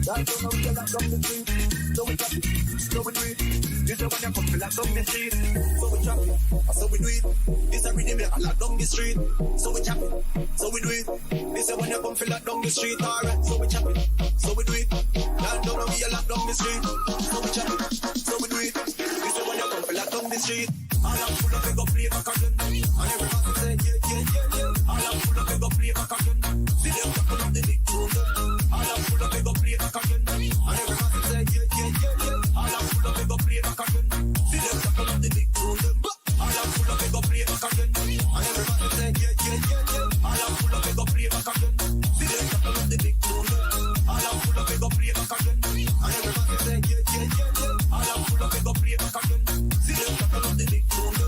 That don't know we a lock down the street. So we drop it, so we do it. This is when you come to lock down the street. So we drop it, so we do it. This is rhythm you lock down the street. So we chop it, so we do it. This is when you come to lock down the street. Alright, so we chop it, so we do it. That don't know we a lock down the street. So we chop it, so we do it. This is when you come to lock down the street. All I'm full of, we go play back again. And everybody say yeah, yeah, yeah, yeah. All I'm full of, we go play back again. See them couple of the big tune. All I'm full of, we go play back again. And everybody say yeah, yeah, yeah, yeah. All I'm full of, we go play back again. See them couple of the big tune. All I'm full of, we go play back again. And everybody say yeah, yeah, yeah, yeah. All I'm full of, we go play back again. See them couple of the big tune. All I'm full of, we go play back again. And everybody say yeah, yeah, yeah, yeah. All I'm full of, we go play back again. See them couple of the big tune.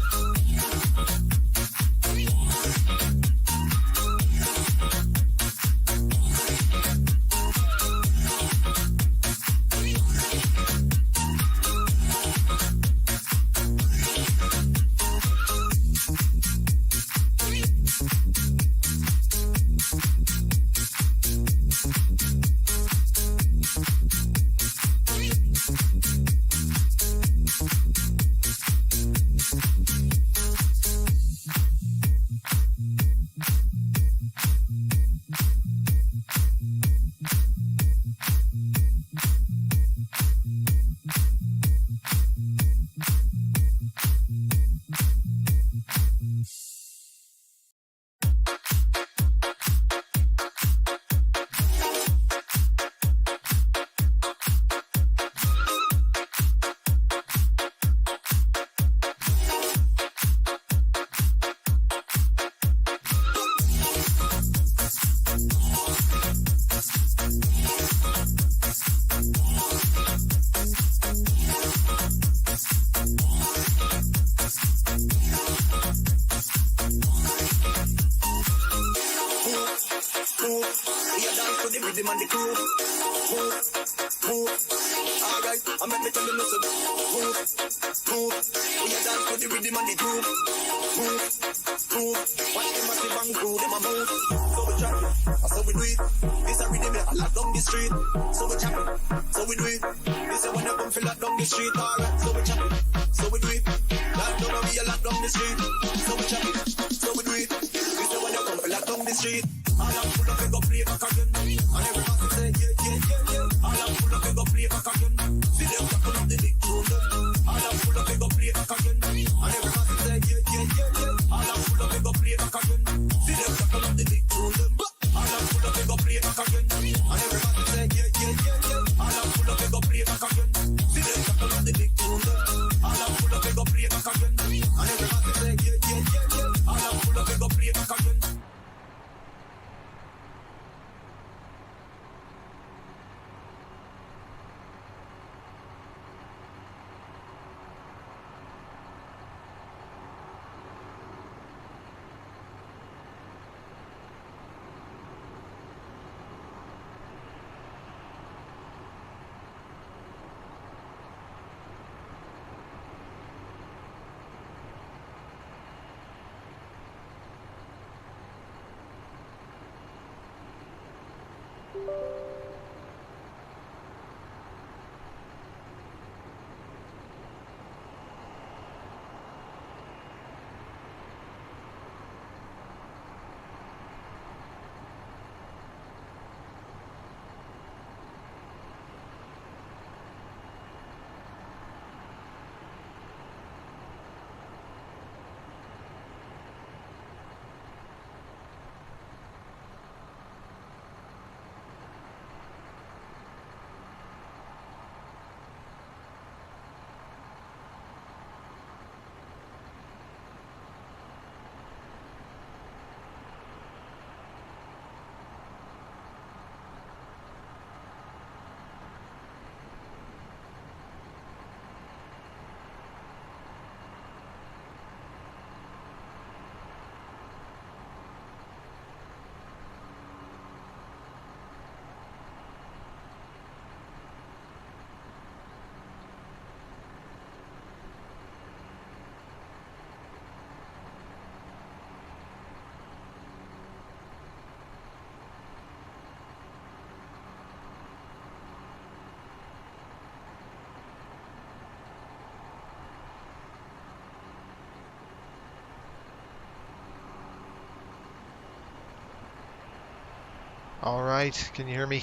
All right, can you hear me?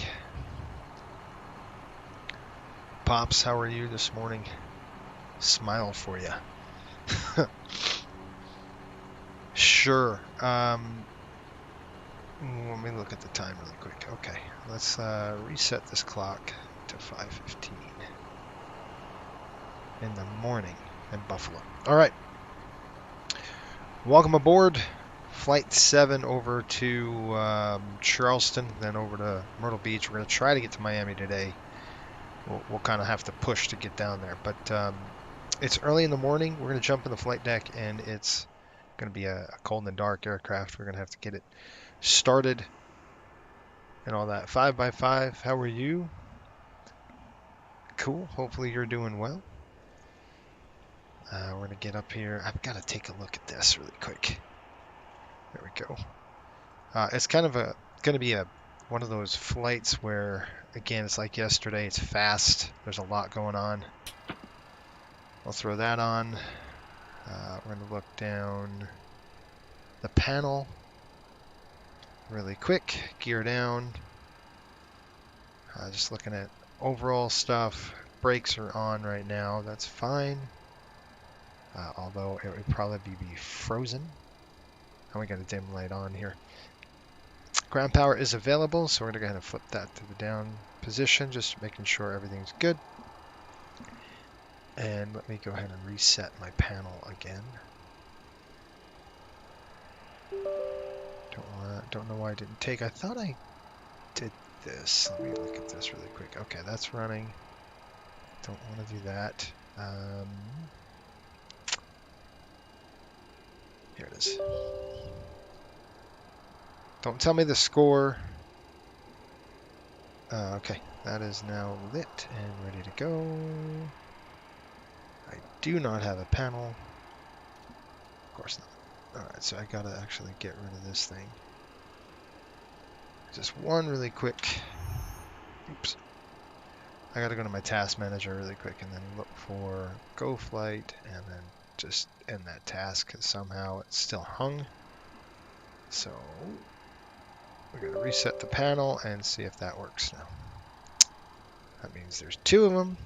Pops, how are you this morning? Smile for you. Sure. Let me look at the time really quick. Okay, let's reset this clock to 5:15 in the morning in Buffalo. All right. Welcome aboard. Flight 7 over to Charleston, then over to Myrtle Beach. We're going to try to get to Miami today. We'll kind of have to push to get down there. But it's early in the morning. We're going to jump in the flight deck, and it's going to be a cold and dark aircraft. We're going to have to get it started and all that. 5x5, how are you? Cool. Hopefully you're doing well. We're going to get up here. I've got to take a look at this really quick. There we go. It's kind of going to be one of those flights where, again, it's like yesterday. It's fast. There's a lot going on. I'll throw that on. We're going to look down the panel really quick. Gear down. Just looking at overall stuff. Brakes are on right now. That's fine. Although it would probably be frozen. And we got a dim light on here. Ground power is available, so we're going to go ahead and flip that to the down position, just making sure everything's good. And let me go ahead and reset my panel again. Don't know why I didn't take. I thought I did this. Let me look at this really quick. Okay, that's running. Don't want to do that. Here it is. Don't tell me the score. Okay, that is now lit and ready to go. I do not have a panel. Of course not. Alright, so I gotta actually get rid of this thing. Just one really quick. Oops. I gotta go to my task manager really quick and then look for go flight and then just end that task because somehow it's still hung. So we're gonna reset the panel and see if that works now. That means there's two of them.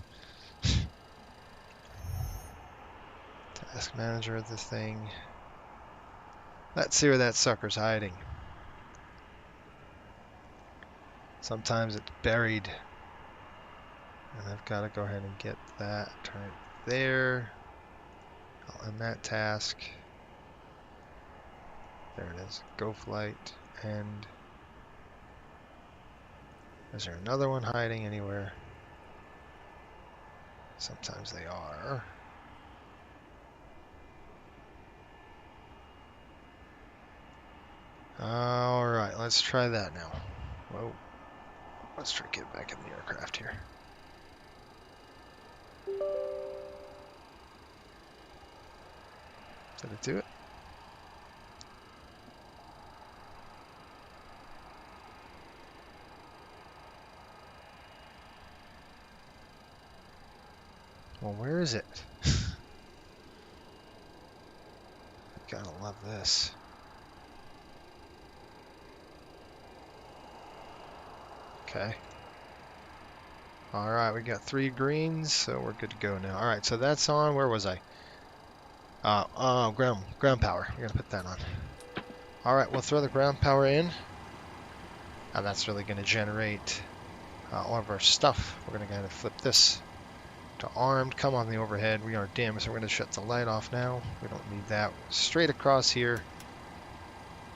Task manager of the thing. Let's see where that sucker's hiding. Sometimes it's buried. And I've got to go ahead and get that right there. I'll end that task. There it is. Go flight. And is there another one hiding anywhere? Sometimes they are. Alright, let's try that now. Whoa. Let's try to get back in the aircraft here. Did it do it? Well, where is it? Gotta love this. Okay. Alright, we got 3 greens, so we're good to go now. Alright, so that's on. Where was I? Ground power. We're gonna put that on. Alright, we'll throw the ground power in. And that's really gonna generate all of our stuff. We're gonna go ahead and flip this to armed. Come on the overhead. We are dim, so we're gonna shut the light off now. We don't need that. Straight across here.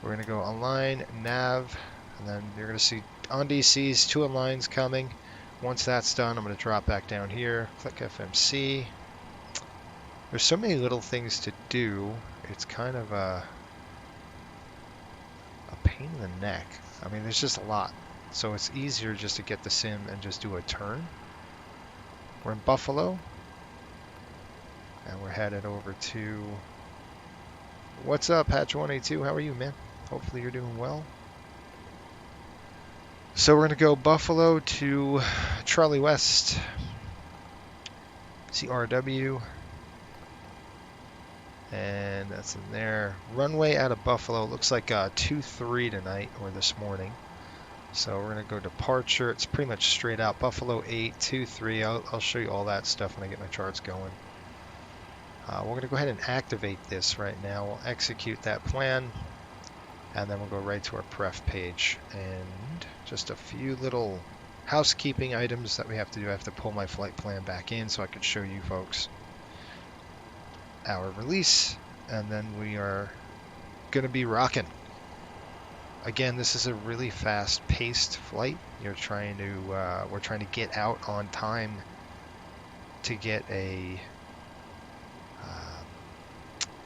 We're gonna go online, nav, and then you're gonna see on DCs 2 lines coming. Once that's done, I'm going to drop back down here, click FMC. There's so many little things to do, it's kind of a pain in the neck. I mean, there's just a lot. So it's easier just to get the sim and just do a turn. We're in Buffalo, and we're headed over to... What's up, Hatch 182? How are you, man? Hopefully you're doing well. So we're going to go Buffalo to Charlie West, CRW, and that's in there. Runway out of Buffalo looks like 2-3 tonight or this morning. So we're going to go departure. It's pretty much straight out. Buffalo 823. I'll show you all that stuff when I get my charts going. We're going to go ahead and activate this right now. We'll execute that plan, and then we'll go right to our pref page. And just a few little housekeeping items that we have to do. I have to pull my flight plan back in so I can show you folks our release, and then we are going to be rocking. Again, this is a really fast-paced flight. We're trying to get out on time to get a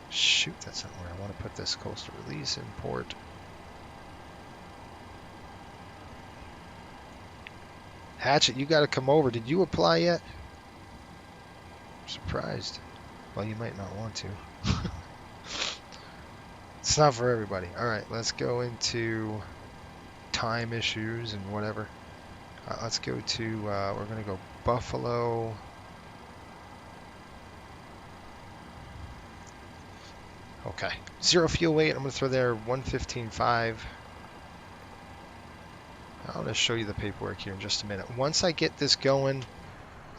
shoot. That's not where I want to put this. Coastal release import. Hatchet, you got to come over. Did you apply yet? I'm surprised. Well, you might not want to. It's not for everybody. Alright, let's go into time issues and whatever. Let's go to, we're going to go Buffalo. Okay, 0 fuel weight. I'm going to throw there 115.5. I'm going to show you the paperwork here in just a minute. Once I get this going,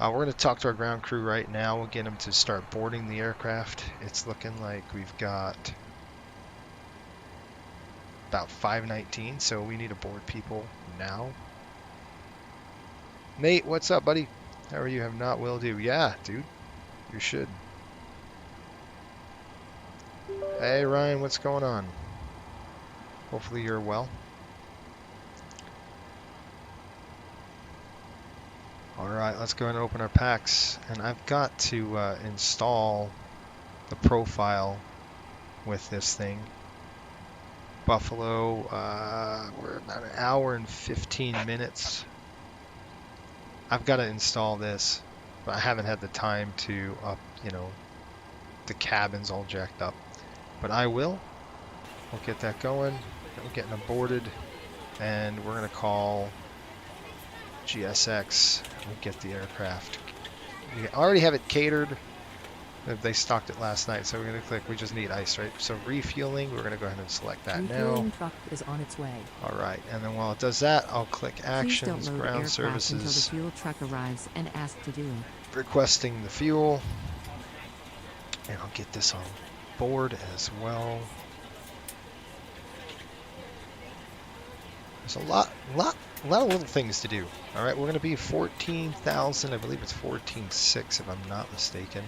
we're going to talk to our ground crew right now. We'll get them to start boarding the aircraft. It's looking like we've got about 5:19, so we need to board people now. Nate, what's up, buddy? How are you? Have not will do. Yeah, dude, you should. Hey, Ryan, what's going on? Hopefully you're well. Alright, let's go ahead and open our packs. And I've got to install the profile with this thing. Buffalo, we're about an hour and 15 minutes. I've got to install this, but I haven't had the time to the cabin's all jacked up. But I will. We'll get that going. We're getting them boarded, and we're going to call GSX and get the aircraft. We already have it catered. They stocked it last night, so we're going to click. We just need ice, right? So refueling, we're going to go ahead and select that now. Refueling truck is on its way. All right, and then while it does that, I'll click actions, ground services. Until the fuel truck arrives and ask to do it. Requesting the fuel, and I'll get this on board as well. There's a lot of little things to do. All right, we're going to be 14,000. I believe it's 14.6 if I'm not mistaken.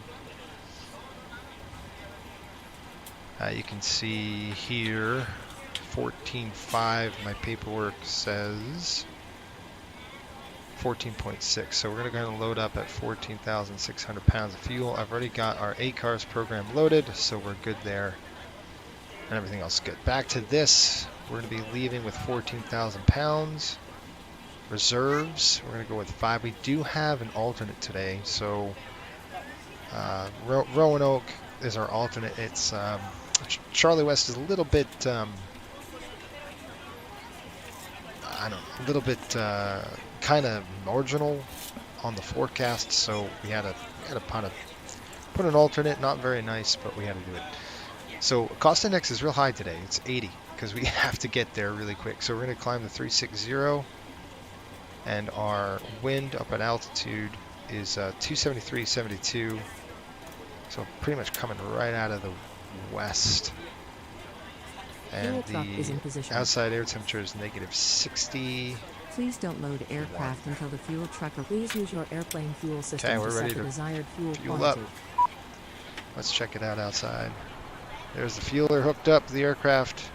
You can see here 14.5. My paperwork says 14.6. So we're going to go ahead and load up at 14,600 pounds of fuel. I've already got our ACARS program loaded, so we're good there. And everything else is good. Back to this. We're going to be leaving with 14,000 pounds. Reserves, we're going to go with 5. We do have an alternate today. So Roanoke is our alternate. It's Charlie West is a little bit, I don't know, a little bit kind of marginal on the forecast, so we had to put an alternate. Not very nice, but we had to do it. So cost index is real high today. It's 80 because we have to get there really quick. So we're going to climb the 360, and our wind up at altitude is 273.72. So pretty much coming right out of the west. And the outside air temperature is -60. Please don't load aircraft until the fuel truck. Please use your airplane fuel system Okay, we're to ready set the to desired fuel fuel up. quantity. Let's check it out outside. There's the fueler hooked up to the aircraft.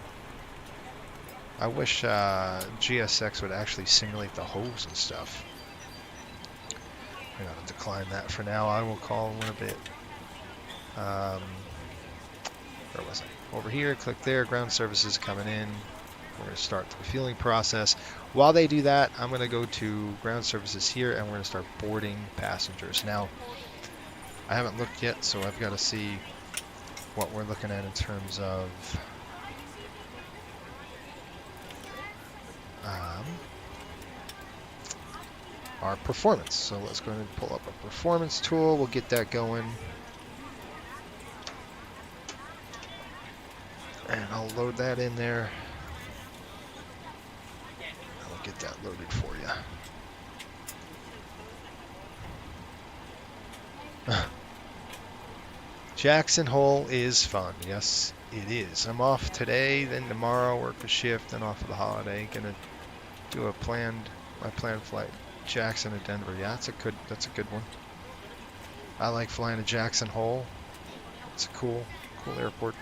I wish GSX would actually simulate the hose and stuff. I'm going to decline that for now. I will call in a bit. Where was I? Over here, click there, ground services coming in. We're going to start the refueling process. While they do that, I'm going to go to ground services here, and we're going to start boarding passengers. Now, I haven't looked yet, so I've got to see what we're looking at in terms of our performance. So let's go ahead and pull up a performance tool. We'll get that going. And I'll load that in there. I'll get that loaded for you. Jackson Hole is fun. Yes, it is. I'm off today, then tomorrow work a shift, then off for the holiday. Gonna do my planned flight, Jackson to Denver. Yeah, that's a good one. I like flying to Jackson Hole. It's a cool airport.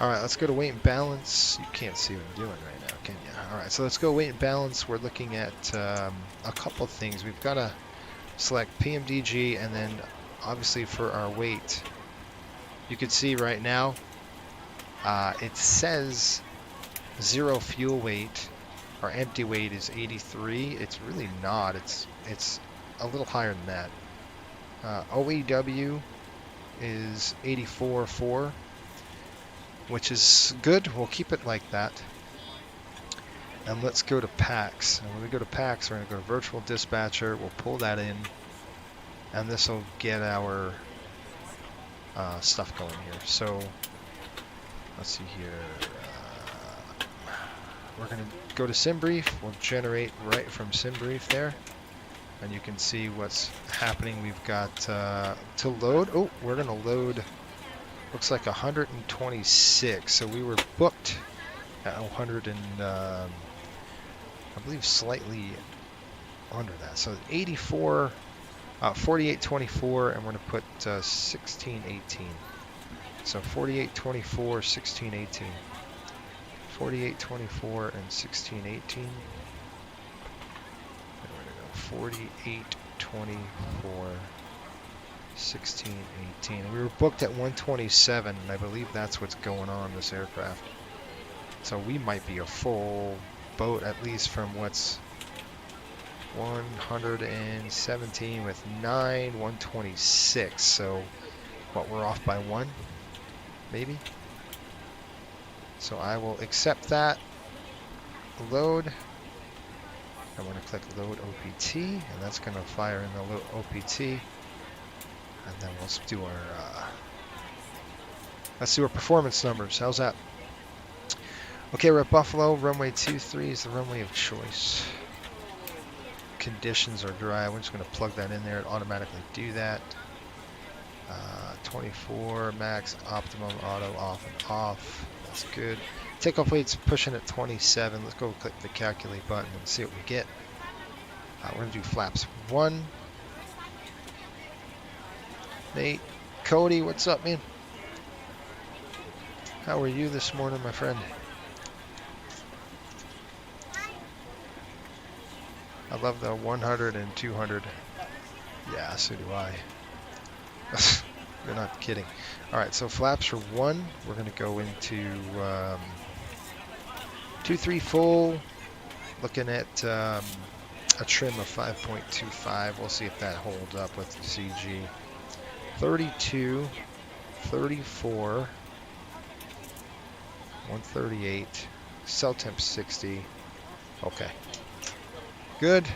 All right, let's go to weight and balance. You can't see what I'm doing right now, can you? All right, so let's go weight and balance. We're looking at a couple of things. We've got to select PMDG, and then obviously for our weight, you can see right now it says 0 fuel weight. Our empty weight is 83. It's really not. It's a little higher than that. OEW is 84.4, which is good. We'll keep it like that. And let's go to PAX. And when we go to PAX, we're going to go to Virtual Dispatcher. We'll pull that in, and this will get our stuff going here. So let's see here. We're going to go to SimBrief. We'll generate right from SimBrief there. And you can see what's happening. We've got to load. Oh, we're going to load. Looks like 126. So we were booked at 100 and I believe slightly under that. So 84, 48.24, and we're going to put 16.18. So 48.24, 16.18. 48.24 and 16.18. 48.24, 16.18. We were booked at 127, and I believe that's what's going on this aircraft. So we might be a full boat, at least from what's 117 with 9, 126. So what, we're off by 1, maybe? So I will accept that. Load. I'm going to click Load OPT, and that's going to fire in the Load OPT. And then we'll do our let's do our performance numbers. How's that? Okay, we're at Buffalo. Runway 23 is the runway of choice. Conditions are dry. We're just going to plug that in there and automatically do that. 24 max optimum auto off and off. That's good. Takeoff weight's pushing at 27. Let's go click the calculate button and see what we get. We're going to do flaps 1. Nate, Cody, what's up, man? How are you this morning, my friend? I love the 100 and 200. Yeah, so do I. You're not kidding. All right, so flaps for 1. We're going to go into 2-3 full. Looking at a trim of 5.25. We'll see if that holds up with the CG. 32, 34, 138, cell temp 60. Okay, good.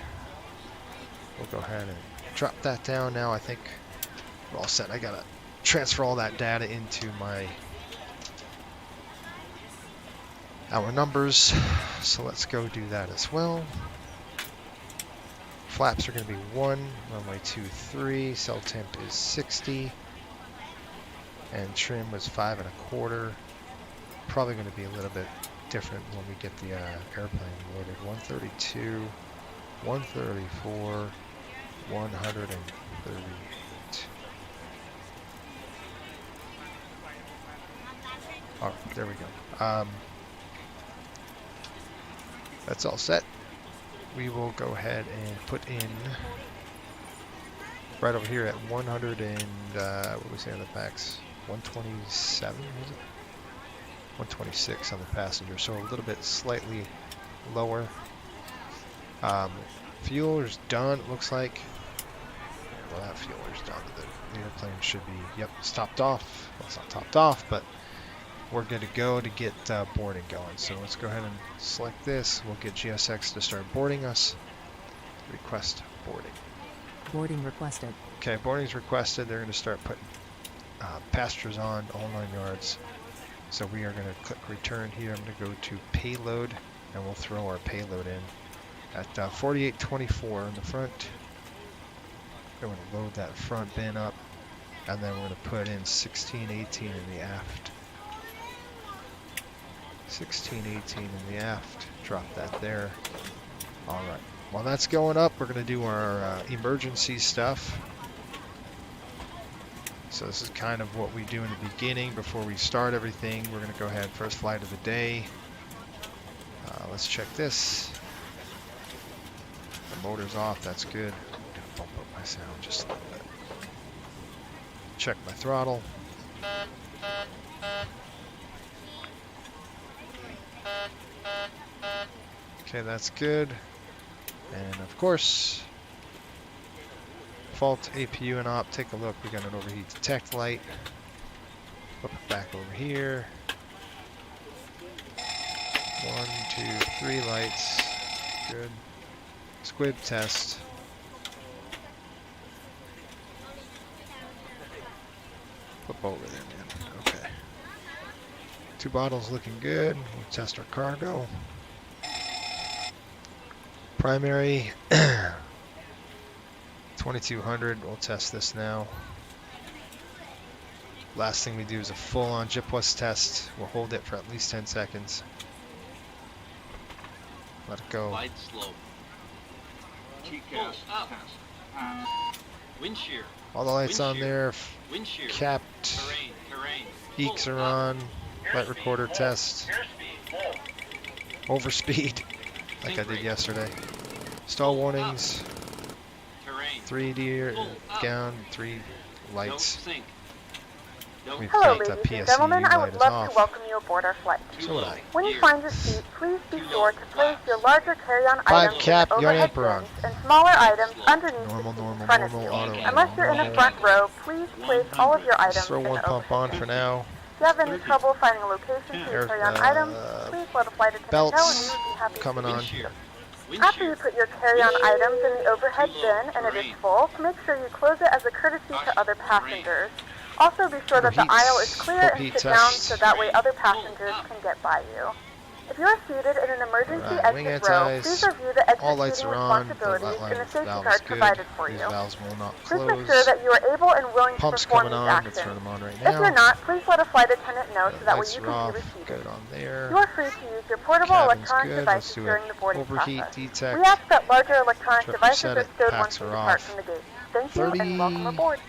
We'll go ahead and drop that down now. I think we're all set. I gotta transfer all that data into our numbers, so let's go do that as well. Flaps are going to be 1, runway 23, cell temp is 60, and trim was 5 1/4. Probably going to be a little bit different when we get the airplane loaded. 132, 134, 138. All right, there we go. That's all set. We will go ahead and put in right over here at 100 and what was it on the PAX? 127, was it? 126 on the passenger, so a little bit slightly lower. Fueler's done, it looks like. Well, that fueler's done. The airplane should be, yep, it's topped off. Well, it's not topped off, but we're good to go to get boarding going. So let's go ahead and select this. We'll get GSX to start boarding us. Request boarding. Boarding requested. Okay, boarding's requested. They're going to start putting passengers on, all 9 yards. So we are going to click return here. I'm going to go to payload, and we'll throw our payload in. at 4824 in the front. I'm going to load that front bin up, and then we're going to put in 1618 in the aft. 1618 in the aft. Drop that there. All right. While that's going up, we're going to do our emergency stuff. So this is kind of what we do in the beginning before we start everything. We're going to go ahead, first flight of the day. Let's check this. The motor's off, that's good. Bump up my sound just a little bit. Check my throttle. Okay, that's good. And of course, fault APU and op. Take a look. We got an overheat detect light. Flip it back over here. 1, 2, 3 lights. Good. Squib test. Flip over there, man. Okay. 2 bottles looking good. We'll test our cargo. Primary 2200. We'll test this now. Last thing we do is a full-on JIPWAS test. We'll hold it for at least 10 seconds. Let it go. Glide slope. TCAS test. Wind shear. All the lights on there. Wind shear. Capped. Terrain. Peaks are on. Light recorder test. Overspeed, like I did yesterday. Stall warnings. Terrain. 3 deer down. 3 lights. Sink. We've Hello, got ladies and PSU gentlemen. I light would is love off. to welcome you aboard our flight. So would I. When you find your seat, please be sure to place your larger carry-on 5 items cap, in you got overhead Emperor bins and smaller items underneath Normal, the seat normal, in front of normal, you. auto, Unless you're in the normal. front row, please place all of your items Let's throw in one the pump overhead on for bin. now. If you have any trouble finding a location for your carry-on items, please let a flight attendant know and we Belts would be happy coming to on. assist you. After you put your carry-on items in the overhead bin and it is full, make sure you close it as a courtesy to other passengers. Also be sure that the aisle is clear and sit down so that way other passengers can get by you. If you are seated in an emergency Wing exit row, antis, please review the all lights executing are on. The responsibilities in the safety valve is card good. provided for These you. valves will not Please close. make sure that you are able and willing to Pumps perform coming these on. Let's actions. turn them on right If you're now. not, please let a flight attendant know so that way Lights you are can off. be reseated. Good on there. You are free to use your portable Cabin's electronic good. devices Let's do during it. the boarding Overheat process. detect. We ask that larger electronic Trip devices set are it. stowed Packs once you are depart off. from the gate. Thank you and welcome aboard.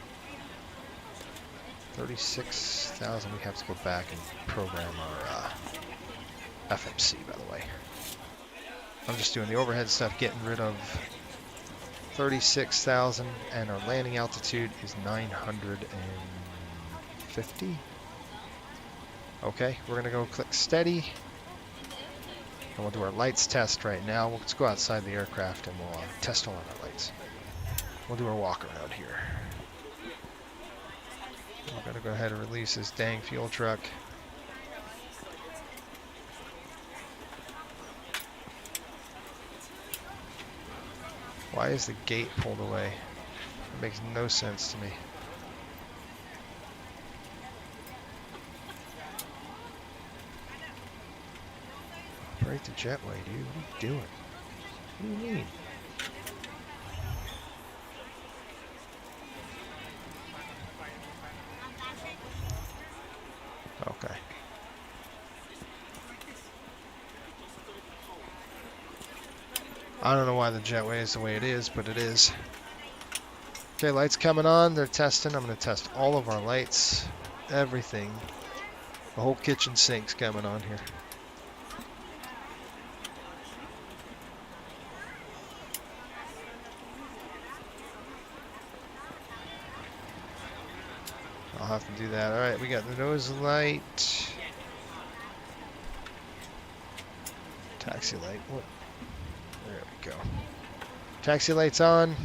36,000. We have to go back and program our FMC, by the way. I'm just doing the overhead stuff, getting rid of 36,000, and our landing altitude is 950. Okay, we're gonna go click steady, and we'll do our lights test right now. Let's go outside the aircraft and we'll test all of our lights. We'll do our walk around here. We're gonna go ahead and release this dang fuel truck. Why is the gate pulled away? It makes no sense to me. Operate the jetway, dude. What are you doing? What do you mean? Okay. I don't know why the jetway is the way it is, but it is. Okay, lights coming on. They're testing. I'm going to test all of our lights. Everything. The whole kitchen sink's coming on here. I'll have to do that. Alright, we got the nose light. Taxi light. What? There we go. Taxi lights on.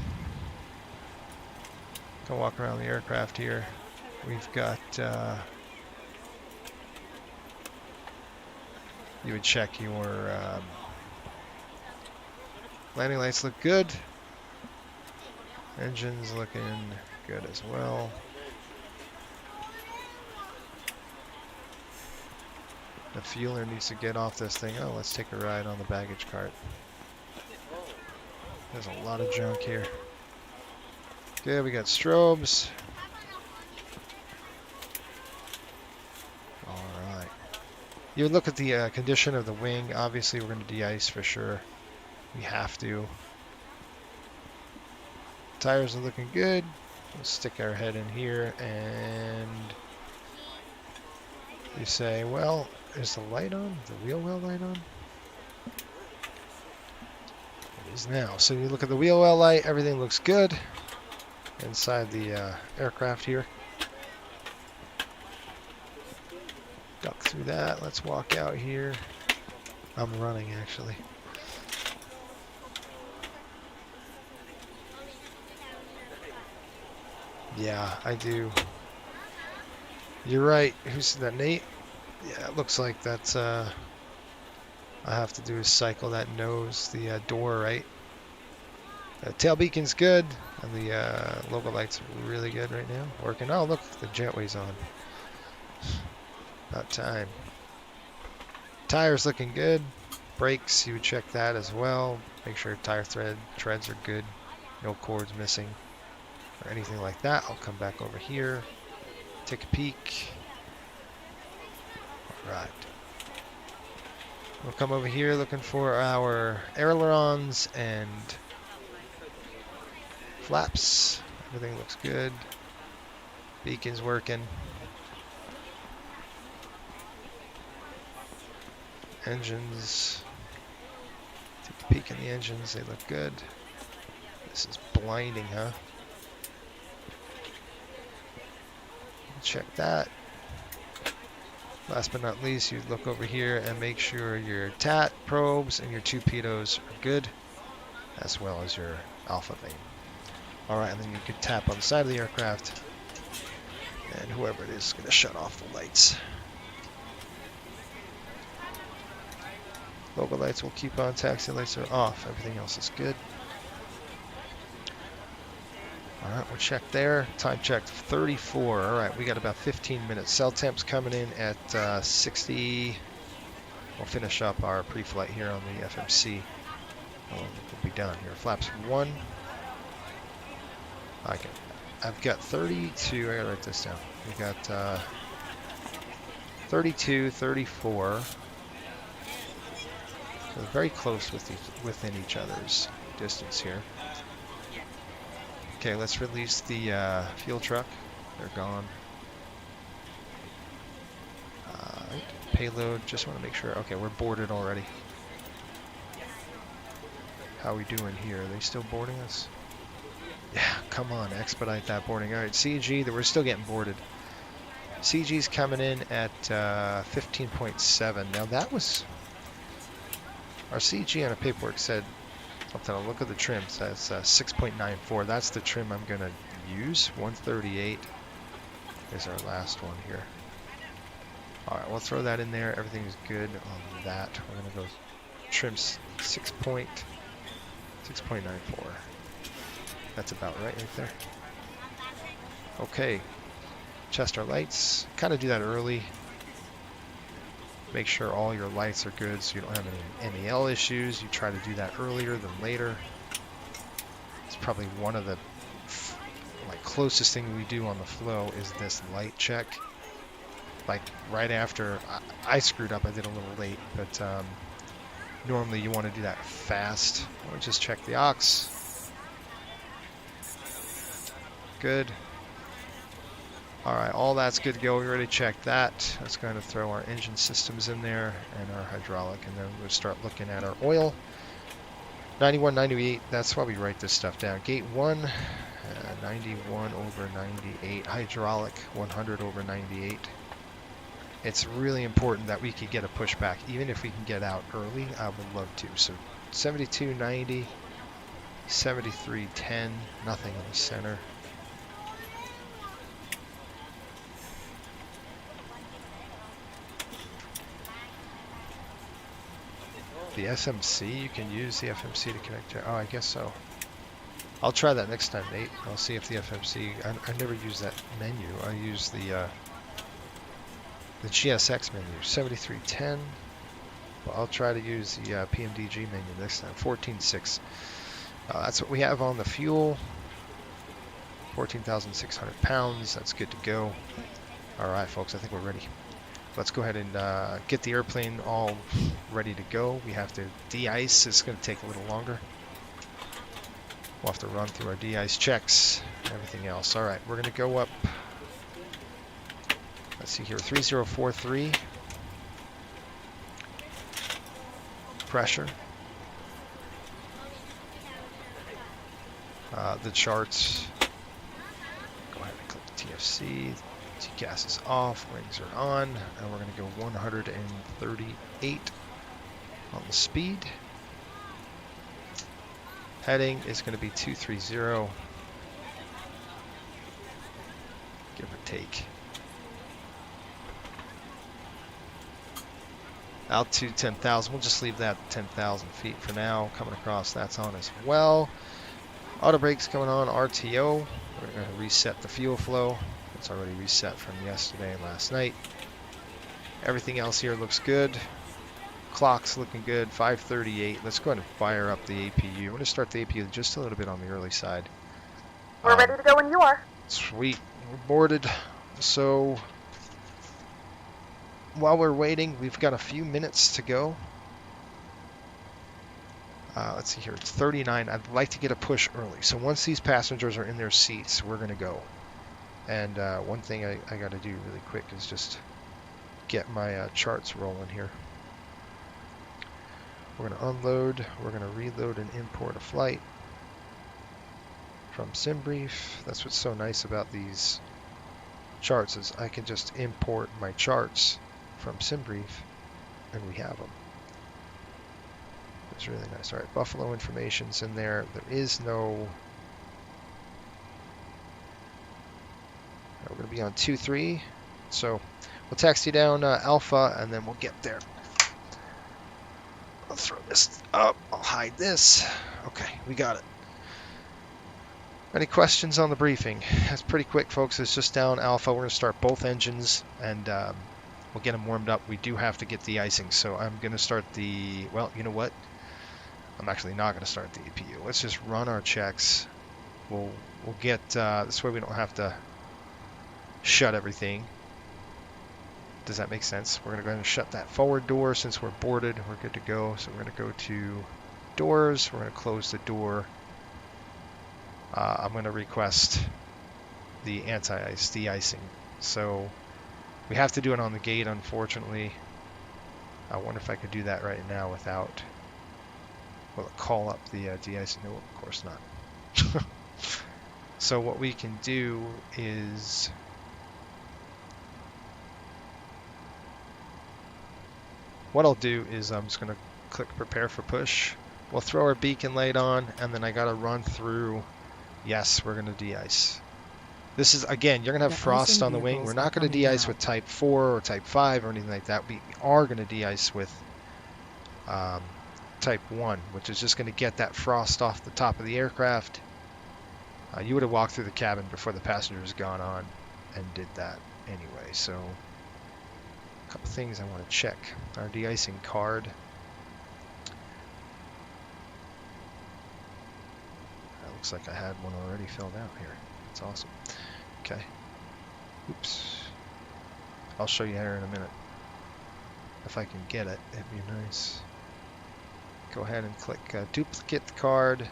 Go walk around the aircraft here. We've got you would check your landing lights look good. Engines looking good as well. The fueler needs to get off this thing. Oh, let's take a ride on the baggage cart. There's a lot of junk here. Good, we got strobes. Alright. You look at the condition of the wing. Obviously, we're going to de-ice for sure. We have to. Tires are looking good. We'll stick our head in here and you say, well, is the light on? The wheel well light on? It is now. So you look at the wheel well light, everything looks good inside the aircraft here. Duck through that. Let's walk out here. I'm running actually. Yeah, I do. You're right. Who's that, Nate? Yeah, it looks like that's, I have to do is cycle that nose, the door, right? Tail beacon's good, and the logo lights are really good right now. Working. Oh, look, the jetway's on. About time. Tires looking good. Brakes, you would check that as well. Make sure tire treads are good. No cords missing or anything like that. I'll come back over here. Take a peek. Alright. We'll come over here looking for our ailerons and flaps. Everything looks good. Beacon's working. Engines. Take a peek in the engines. They look good. This is blinding, huh? Check that. Last but not least, you look over here and make sure your TAT probes and your two pitos are good, as well as your alpha vane. Alright, and then you can tap on the side of the aircraft, and whoever it is going to shut off the lights. Logo lights will keep on, taxi lights are off, everything else is good. Alright, we'll check there. Time check 34. Alright, we got about 15 minutes. Cell temp's coming in at 60. We'll finish up our pre-flight here on the FMC. We'll be done here. Flaps 1. I've got 32. I gotta write this down. We got 32, 34. So very close within each other's distance here. Okay, let's release the fuel truck. They're gone. Payload, just want to make sure. Okay, we're boarded already. How are we doing here? Are they still boarding us? Yeah, come on, expedite that boarding. Alright, CG, we're still getting boarded. CG's coming in at 15.7. Now that was... Our CG on a paperwork said... I'll look at the trim. So that's 6.94. That's the trim I'm going to use. 138 is our last one here. Alright, we'll throw that in there. Everything's good on that. We're going to go trim 6.94. That's about right there. Okay. Chest our lights. Kind of do that early. Make sure all your lights are good so you don't have any MEL issues. You try to do that earlier than later. It's probably one of the closest thing we do on the flow is this light check. Like right after I screwed up, I did a little late, but normally you want to do that fast. Or just check the aux. Good. Alright, all that's good to go. We already checked that. That's going to throw our engine systems in there and our hydraulic, and then we'll start looking at our oil. 91, 98, that's why we write this stuff down. Gate 1, 91 over 98. Hydraulic, 100 over 98. It's really important that we could get a pushback. Even if we can get out early, I would love to. So 72, 90, 73, 10, nothing in the center. The SMC, you can use the FMC to connect to... Oh, I guess so. I'll try that next time, Nate. I'll see if the FMC... I never use that menu. I use the GSX menu, 7310. But I'll try to use the PMDG menu next time, 14.6. That's what we have on the fuel. 14,600 pounds. That's good to go. All right, folks, I think we're ready. Let's go ahead and get the airplane all ready to go. We have to de-ice. It's going to take a little longer. We'll have to run through our de-ice checks and everything else. All right, we're going to go up. Let's see here, 3043. Pressure. The charts. Go ahead and click TFC. TCAS is off, wings are on, and we're going to go 138 on the speed. Heading is going to be 230, give or take. Altitude 10,000, we'll just leave that 10,000 feet for now. Coming across, that's on as well. Auto brakes going on, RTO. We're going to reset the fuel flow. It's already reset from yesterday and last night. Everything else here looks good. Clock's looking good, 5:38. Let's go ahead and fire up the APU. We're going to start the APU just a little bit on the early side. We're ready to go when you are. Sweet. We're boarded. So while we're waiting, we've got a few minutes to go. Let's see here. It's 39. I'd like to get a push early. So once these passengers are in their seats, we're going to go. And one thing I got to do really quick is just get my charts rolling here. We're going to unload. We're going to reload and import a flight from SimBrief. That's what's so nice about these charts is I can just import my charts from SimBrief and we have them. It's really nice. All right, Buffalo information's in there. There is no... We're going to be on 2-3, so we'll taxi down Alpha and then we'll get there. I'll throw this up. I'll hide this. Okay, we got it. Any questions on the briefing? That's pretty quick, folks. It's just down Alpha. We're going to start both engines and we'll get them warmed up. We do have to get de-icing, so I'm going to start the... Well, you know what? I'm actually not going to start the APU. Let's just run our checks. We'll get... this way we don't have to shut everything. Does that make sense? We're going to go ahead and shut that forward door since we're boarded. We're good to go. So we're going to go to doors. We're going to close the door. I'm going to request the anti-ice de-icing. So we have to do it on the gate, unfortunately. I wonder if I could do that right now without... Will it call up the de-icing? No, of course not. So what we can do is... What I'll do is I'm just going to click prepare for push. We'll throw our beacon light on, and then I got to run through. Yes, we're going to de-ice. This is, again, you're going to have frost on the wing. We're not going to de-ice with Type 4 or Type 5 or anything like that. We are going to de-ice with Type 1, which is just going to get that frost off the top of the aircraft. You would have walked through the cabin before the passengers gone on and did that anyway. So a couple things I want to check. Our de-icing card. That looks like I had one already filled out here. That's awesome. Okay. Oops. I'll show you here in a minute. If I can get it, it'd be nice. Go ahead and click duplicate the card.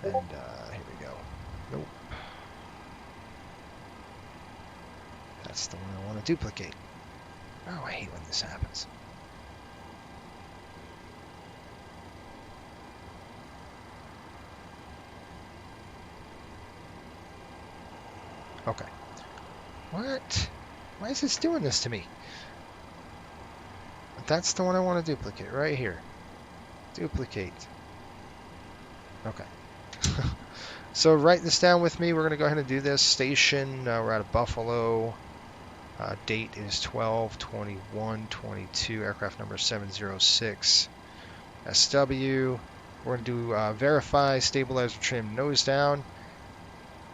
And here we go. Nope. That's the one I want to duplicate. Oh, I hate when this happens. Okay. What? Why is this doing this to me? That's the one I want to duplicate right here. Duplicate. Okay. So write this down with me. We're going to go ahead and do this. Station, we're out of Buffalo. Date is 12/21/22. Aircraft number 706. SW. We're going to do verify, stabilizer trim, nose down.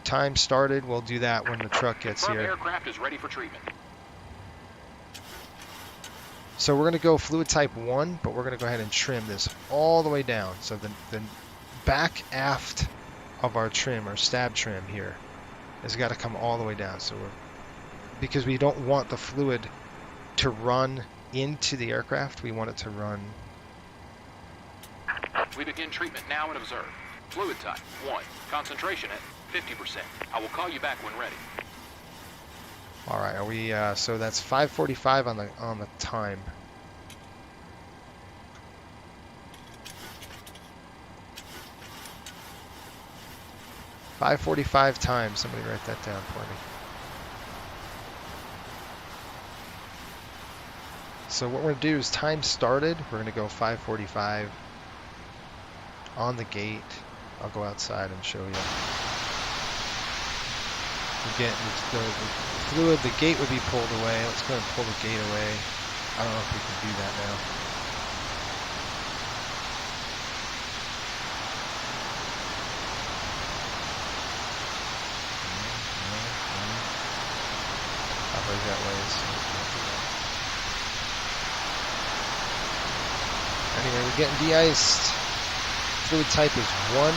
Time started. We'll do that when the truck gets here. Aircraft is ready for treatment. So we're going to go fluid type 1, but we're going to go ahead and trim this all the way down. So the back aft of our trim, our stab trim here, has got to come all the way down. So because we don't want the fluid to run into the aircraft, we want it to run. We begin treatment now and observe. Fluid type 1. Concentration at 50%. I will call you back when ready. All right, are we? So that's 5:45 on the time. $5:45 time. Somebody write that down for me. So what we're gonna do is time started. We're gonna go 5:45 on the gate. I'll go outside and show you. Again, the fluid, the gate would be pulled away. Let's go and pull the gate away. I don't know if we can do that now. I've got ways. Anyway, we're getting de-iced. Fluid type is 1.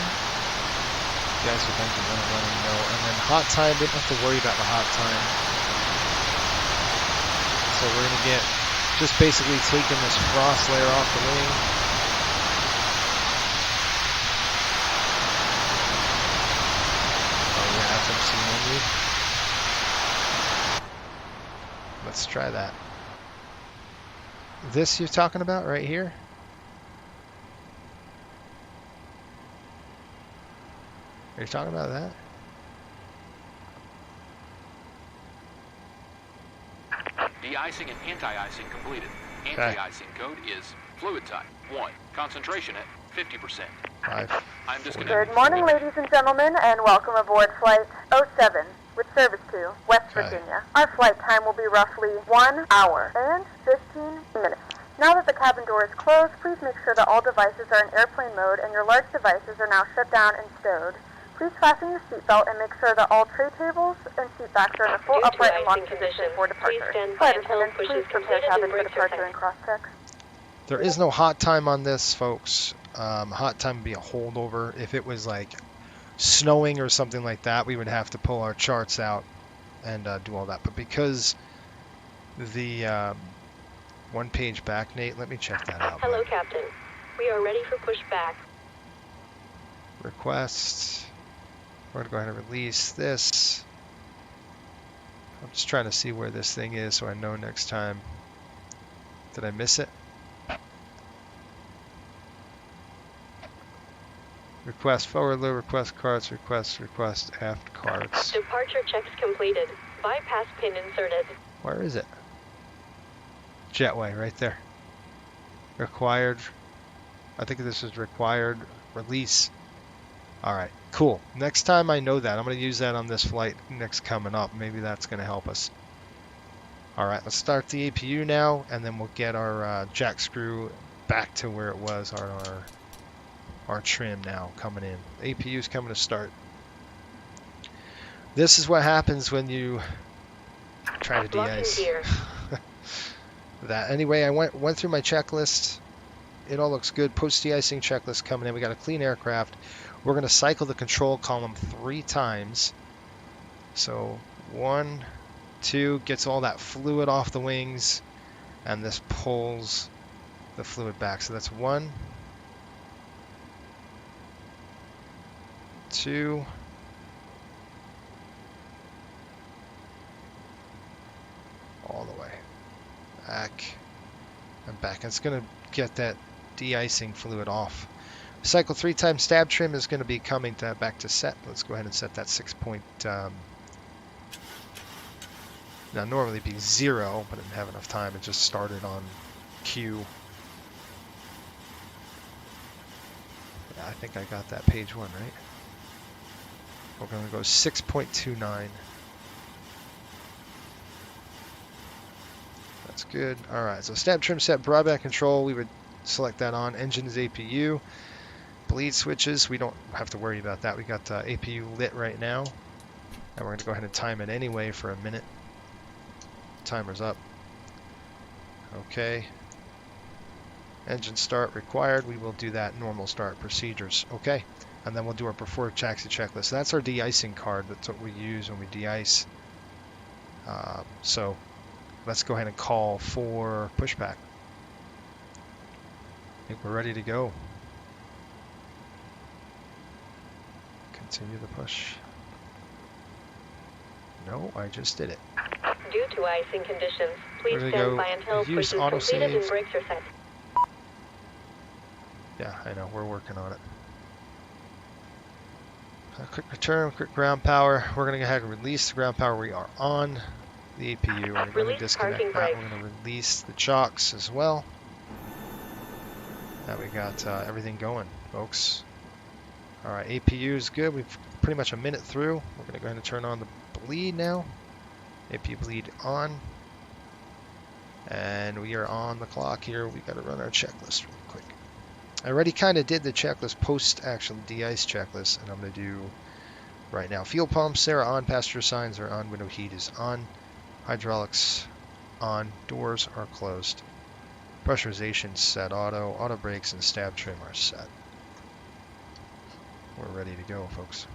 De-ice with engine running, no. And then hot time, didn't have to worry about the hot time. So we're going to get just basically taking this frost layer off the wing. Oh yeah, FMC menu. Let's try that. This you're talking about right here? Are you talking about that? De-icing and anti-icing completed. Anti-icing code is fluid type 1. Concentration at 50%. 5. I'm disconnected. Good morning, ladies and gentlemen, and welcome aboard Flight 07 with service to West Okay. Virginia. Our flight time will be roughly 1 hour and 15 minutes. Now that the cabin door is closed, please make sure that all devices are in airplane mode and your large devices are now shut down and stowed. Please fasten your seatbelt and make sure that all tray tables and seat backs are in a full upright and locked position for departure. Flight attendants, please prepare cabin for departure and cross-check. There is no hot time on this, folks. Hot time would be a holdover. If it was like snowing or something like that, we would have to pull our charts out and do all that. But because the one page back, Nate, let me check that out. Hello, Captain. We are ready for pushback. Request. We're going to go ahead and release this. I'm just trying to see where this thing is so I know next time. Did I miss it? Request forward low, request cards, request aft cards. Departure checks completed. Bypass pin inserted. Where is it? Jetway, right there. Required. I think this is required release. Alright, cool. Next time I know that, I'm going to use that on this flight next coming up. Maybe that's going to help us. Alright, let's start the APU now, and then we'll get our jack screw back to where it was, our trim now coming in. APU is coming to start. This is what happens when you try to de-ice. That. Anyway, I went through my checklist. It all looks good. Post de-icing checklist coming in. We got a clean aircraft. We're going to cycle the control column 3 times. So 1, 2, gets all that fluid off the wings, and this pulls the fluid back. So that's 1, 2, all the way back and back. It's going to get that de-icing fluid off. Cycle 3 times stab trim is going to be coming back to set. Let's go ahead and set that 6 point. Now normally it'd be 0, but I didn't have enough time. It just started on Q. Yeah, I think I got that page 1 right. We're going to go 6.29. That's good. All right, so stab trim set, broadband control. We would select that on. Engines, APU. Bleed switches, we don't have to worry about that. We got APU lit right now. And we're going to go ahead and time it anyway for a minute. Timer's up. Okay. Engine start required. We will do that normal start procedures. Okay. And then we'll do our preferred taxi checklist. That's our de-icing card. That's what we use when we de-ice. So let's go ahead and call for pushback. I think we're ready to go. Continue the push. No, I just did it. Due to icing conditions, please We're gonna stand go by until use push is completed autosave. and brakes are set. Yeah, I know. We're working on it. A quick return, quick ground power. We're going to go ahead and release the ground power. We are on the APU. We're going to Release disconnect parking that. brakes. We're going to release the chocks as well. Now we got everything going, folks. All right, APU is good. We've pretty much a minute through. We're going to go ahead and turn on the bleed now. APU bleed on. And we are on the clock here. We got to run our checklist really quick. I already kind of did the checklist post actual de-ice checklist, and I'm going to do right now. Fuel pumps, they're on. Passenger signs are on. Window heat is on. Hydraulics on. Doors are closed. Pressurization set auto. Auto brakes and stab trim are set. We're ready to go, folks.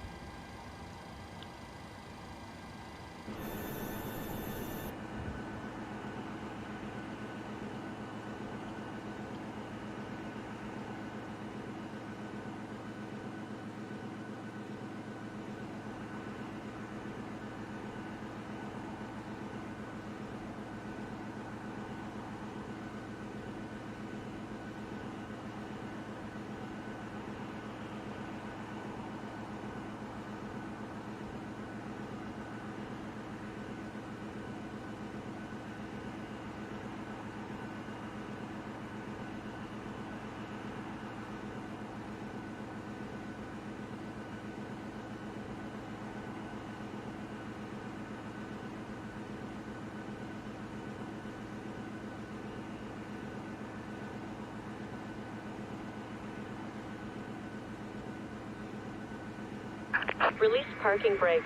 Release parking brakes.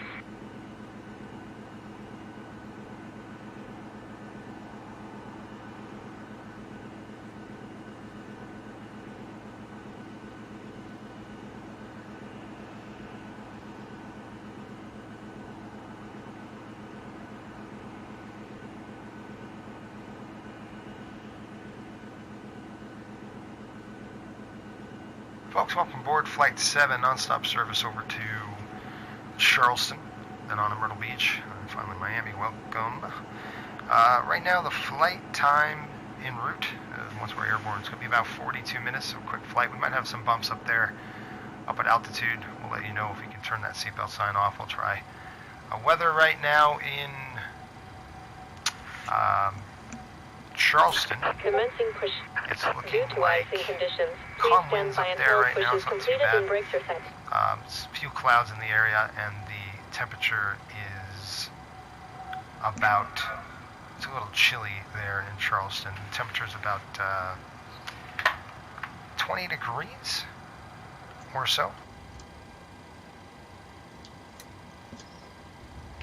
Folks, welcome aboard Flight 7, nonstop service over to Charleston, then on to Myrtle Beach, and finally Miami. Welcome. Right now, the flight time en route, once we're airborne, it's going to be about 42 minutes, so quick flight. We might have some bumps up there, up at altitude. We'll let you know if we can turn that seatbelt sign off. We'll try. Weather right now in Charleston. Commencing push. It's Due looking to like icing conditions, please calm stand winds by up there until right push now. is It's not too completed bad. and brakes are set. A few clouds in the area, and the temperature is about, it's a little chilly there in Charleston. The temperature is about 20 degrees or so.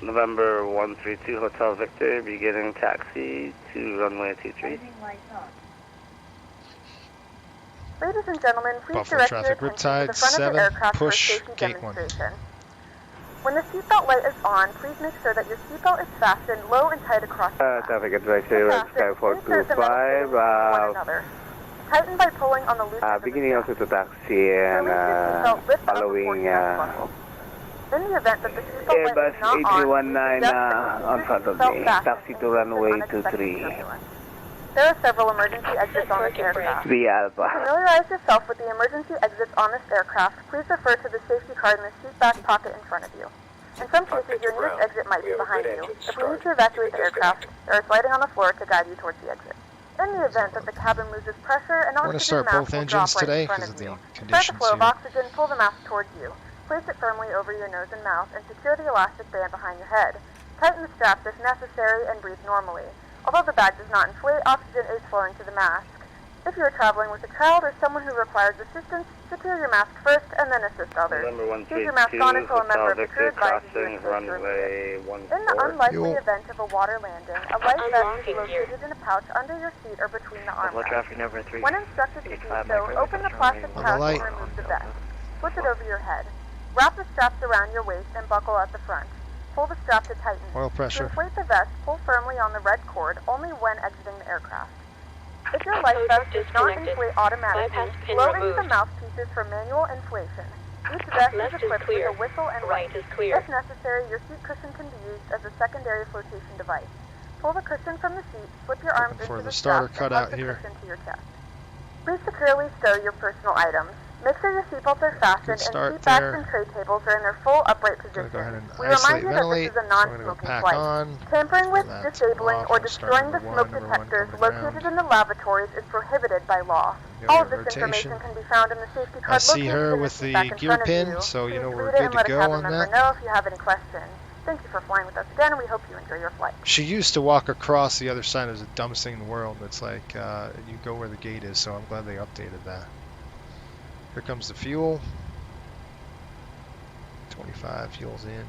November 132 Hotel Victor, beginning taxi to runway 23. Ladies and gentlemen, please Buffalo direct traffic, your attention to the Riptide front of 7, the aircraft for a push, safety gate 1. demonstration. When the seatbelt light is on, please make sure that your seatbelt is fastened low and tight across the back. Traffic advisory, Sky 425, Tighten by pulling on the loop. beginning also to taxi and following In the event that the seatbelt light Airbus is not on, A319 on front of me, taxi to runway 23. There are several emergency exits on this aircraft. The To Alpha. familiarize yourself with the emergency exits on this aircraft, please refer to the safety card in the seat back pocket in front of you. In some cases, your nearest exit might be behind you. If we need to evacuate the aircraft, there is lighting on the floor to guide you towards the exit. In the event that the cabin loses pressure, an I want to oxygen start mask both will engines drop right today in front because of of the you. Start the conditions flow of here. oxygen, pull the mask towards you. Place it firmly over your nose and mouth and secure the elastic band behind your head. Tighten the straps if necessary and breathe normally. Although the bag does not inflate, oxygen is flowing to the mask. If you are traveling with a child or someone who requires assistance, secure your mask first and then assist others. Keep your mask on until a member of the crew advises you to switch your seat. In the unlikely event of a water landing, a life vest is located in a pouch under your seat or between the armrests. When instructed to do so, open the plastic pouch and remove the vest. Flip it over your head. Wrap the straps around your waist and buckle at the front. Pull the strap to tighten. Oil pressure. To inflate the vest, pull firmly on the red cord only when exiting the aircraft. If your life vest does not inflate automatically, blow into the mouthpieces for manual inflation. Each vest is equipped with a whistle and light. If necessary, your seat cushion can be used as a secondary flotation device. Pull the cushion from the seat, slip your arms into the straps, and hug the cushion to your chest. Please securely stow your personal items. Make sure your seatbelts are fastened and seat backs and tray tables are in their full upright position. We remind you that this is a non-smoking flight. Tampering with, disabling, or destroying the smoke detectors located in the lavatories is prohibited by law. All of this information can be found in the safety card located in the seat back in front of you. So you know Please we're read it good and to let a go cabin on member that. know if you have any questions. Thank you for flying with us again, and we hope you enjoy your flight. She used to walk across the other side. It was the dumbest thing in the world. It's like you go where the gate is, so I'm glad they updated that. Here comes the fuel. 25 fuel's in.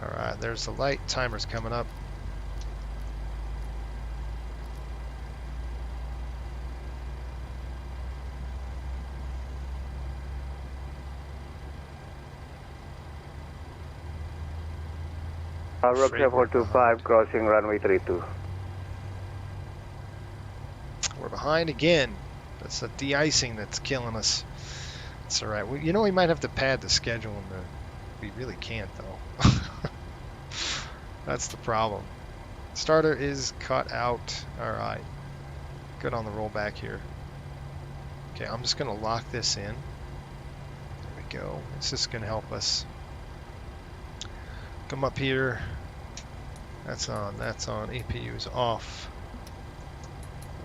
Alright, there's the light. Timer's coming up. Roger 425 crossing runway 32. We're behind again. That's the de-icing that's killing us. It's alright. You know, we might have to pad the schedule. We really can't, though. That's the problem. Starter is cut out. Alright. Good on the rollback here. Okay, I'm just going to lock this in. There we go. It's just going to help us. Come up here. That's on. That's on. APU is off.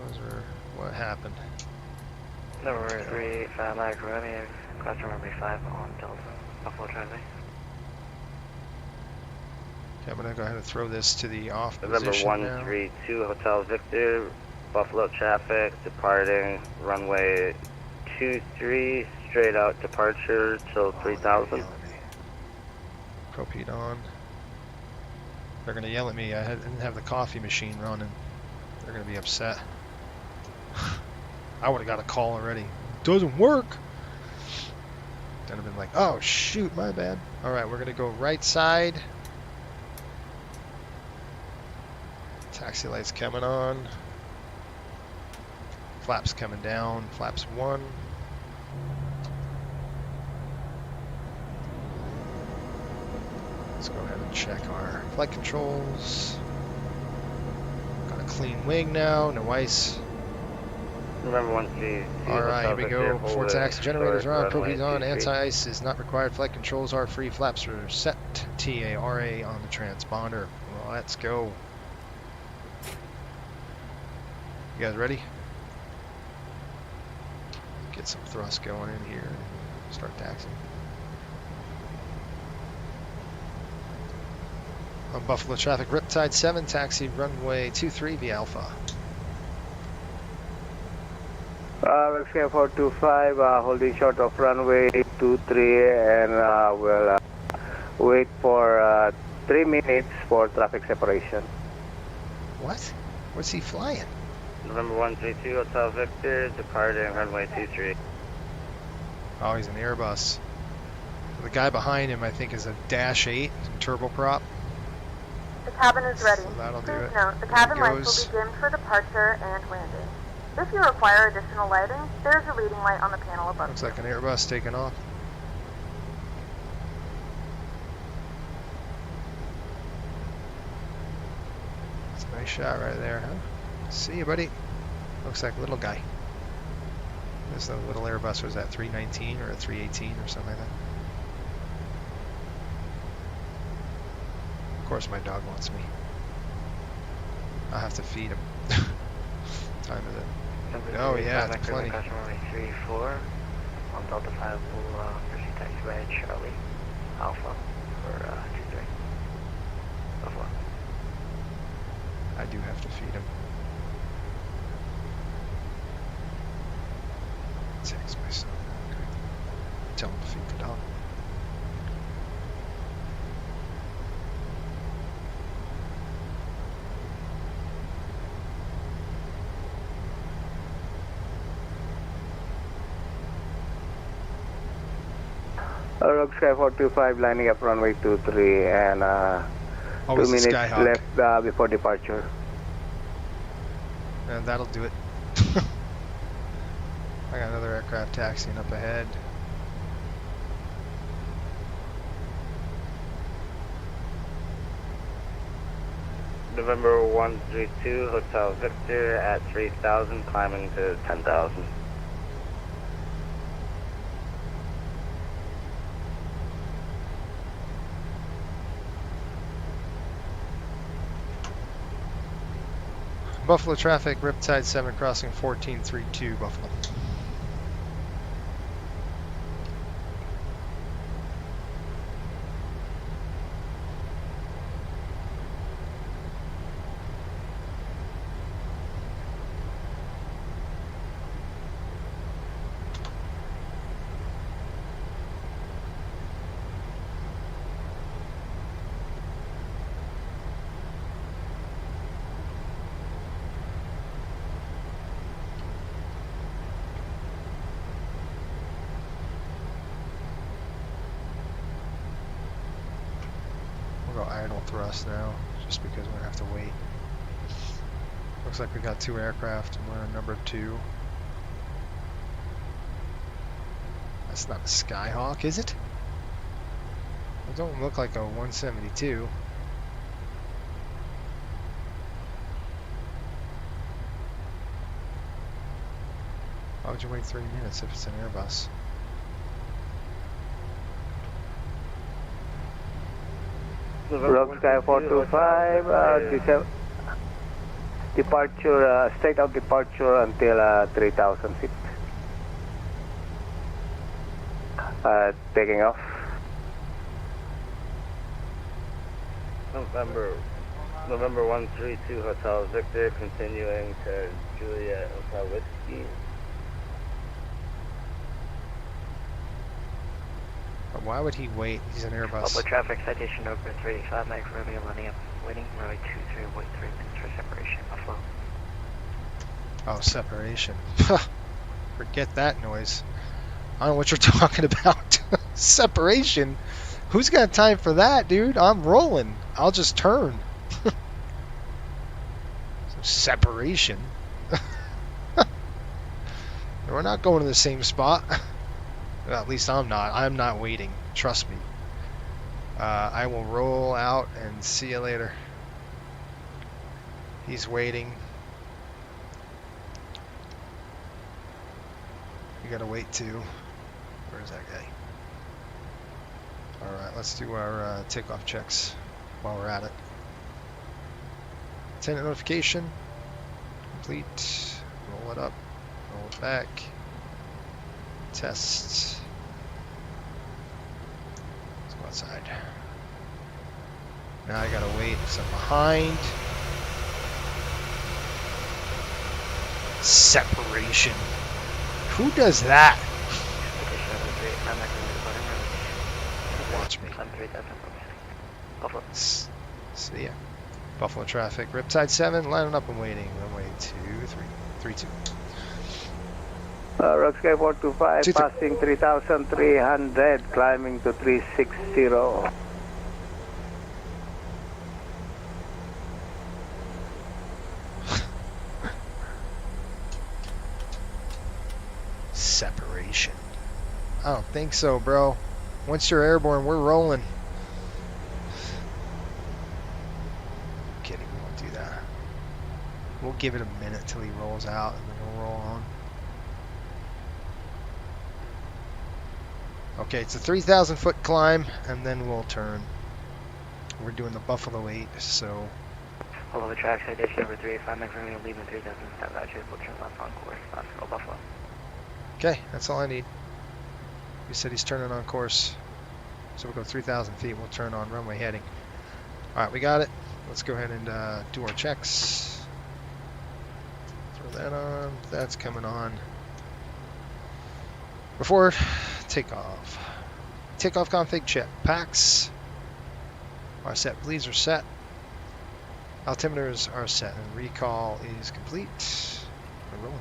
Those are what happened. Number 3, Mike Romeo, crossing runway 5 on Delta, Buffalo Charlie. Okay, I'm going to go ahead and throw this to the off November position 132 now. Hotel Victor, Buffalo traffic, departing runway 23, straight out departure till 3000. Propede on. They're going to yell at me. I didn't have the coffee machine running. They're going to be upset. I would have got a call already. Doesn't work. Then I've been like, oh shoot, my bad. All right, we're going to go right side. Taxi lights coming on. Flaps coming down. Flaps 1. Let's go ahead and check our flight controls. Got a clean wing now, no ice. Remember 132. Alright, here we go. 4 taxi generators are on, propede on, anti-ice is not required, flight controls are free, flaps are set, TARA on the transponder. Well, let's go. You guys ready? Get some thrust going in here. Start taxiing. On Buffalo traffic, Riptide 7, taxi runway 23 via Alpha. Whiskey 425, holding short of runway 23, and we'll wait for 3 minutes for traffic separation. What? What's he flying? November 132, Hotel Victor, departing runway 23. Oh, he's an Airbus. The guy behind him, I think, is a Dash 8 turboprop. The cabin is ready. So that'll do Please it. note, the cabin lights will be dimmed for departure and landing. If you require additional lighting, there's a reading light on the panel above. Looks like an Airbus taking off. That's a nice shot right there, huh? See you, buddy. Looks like a little guy. This is a little Airbus. Was that 319 or a 318 or something like that? Of course, my dog wants me. I'll have to feed him. Time is it? Oh yeah, it's plenty. 3-4 on Delta 5 will proceed taxi by Charlie Alpha for 23. Buffalo. do have to feed him. Text my son. Okay. Tell him to feed the dog. Rogue Sky 425 lining up runway 23 and 2 minutes left before departure. And that'll do it. I got another aircraft taxiing up ahead. November 132, Hotel Victor at 3,000, climbing to 10,000. Buffalo traffic, Riptide 7 crossing 1432 Buffalo. We'll go idle thrust now, just because we're gonna have to wait. Looks like we got 2 aircraft and we're on number 2. That's not a Skyhawk, is it? It don't look like a 172. Why would you wait 3 minutes if it's an Airbus? Rogue Sky 425, departure, straight out departure until 3,000 feet. Taking off. November 132, Hotel Victor, continuing to Juliet Hotel Whiskey. But why would he wait? He's an Airbus. Public traffic citation over 35 Mike Romeo lining up, waiting runway 23, wait 3 minutes for separation, Buffalo. Oh, separation. Forget that noise. I don't know what you're talking about. Separation? Who's got time for that, dude? I'm rolling. I'll just turn. So separation. We're not going to the same spot. Well, at least I'm not. I'm not waiting. Trust me. I will roll out and see you later. He's waiting. You gotta wait too. Where's that guy? Alright, let's do our takeoff checks while we're at it. Attendant notification. Complete. Roll it up. Roll it back. Test. Let's go outside. Now I gotta wait because I'm behind. Separation. Who does that? Watch me. See ya. Buffalo traffic. Riptide 7 lining up and waiting. Runway 23. Rogue Sky 425, passing 3,300, climbing to 360. Separation. I don't think so, bro. Once you're airborne, we're rolling. I'm kidding, we won't do that. We'll give it a minute till he rolls out and then we'll roll on. Okay, it's a 3,000 foot climb and then we'll turn. We're doing the Buffalo 8, so. Follow the track citation over 385 Mike Romeo leaving 3,000 step vouchers, we'll turn left on course, left go Buffalo. Okay, that's all I need. He said he's turning on course. So we'll go 3,000 feet, we'll turn on runway heading. Alright, we got it. let's go ahead and do our checks. Throw that on. That's coming on. Before takeoff. Takeoff config check. Packs are set. Bleeds are set. Altimeters are set. And recall is complete. We're rolling.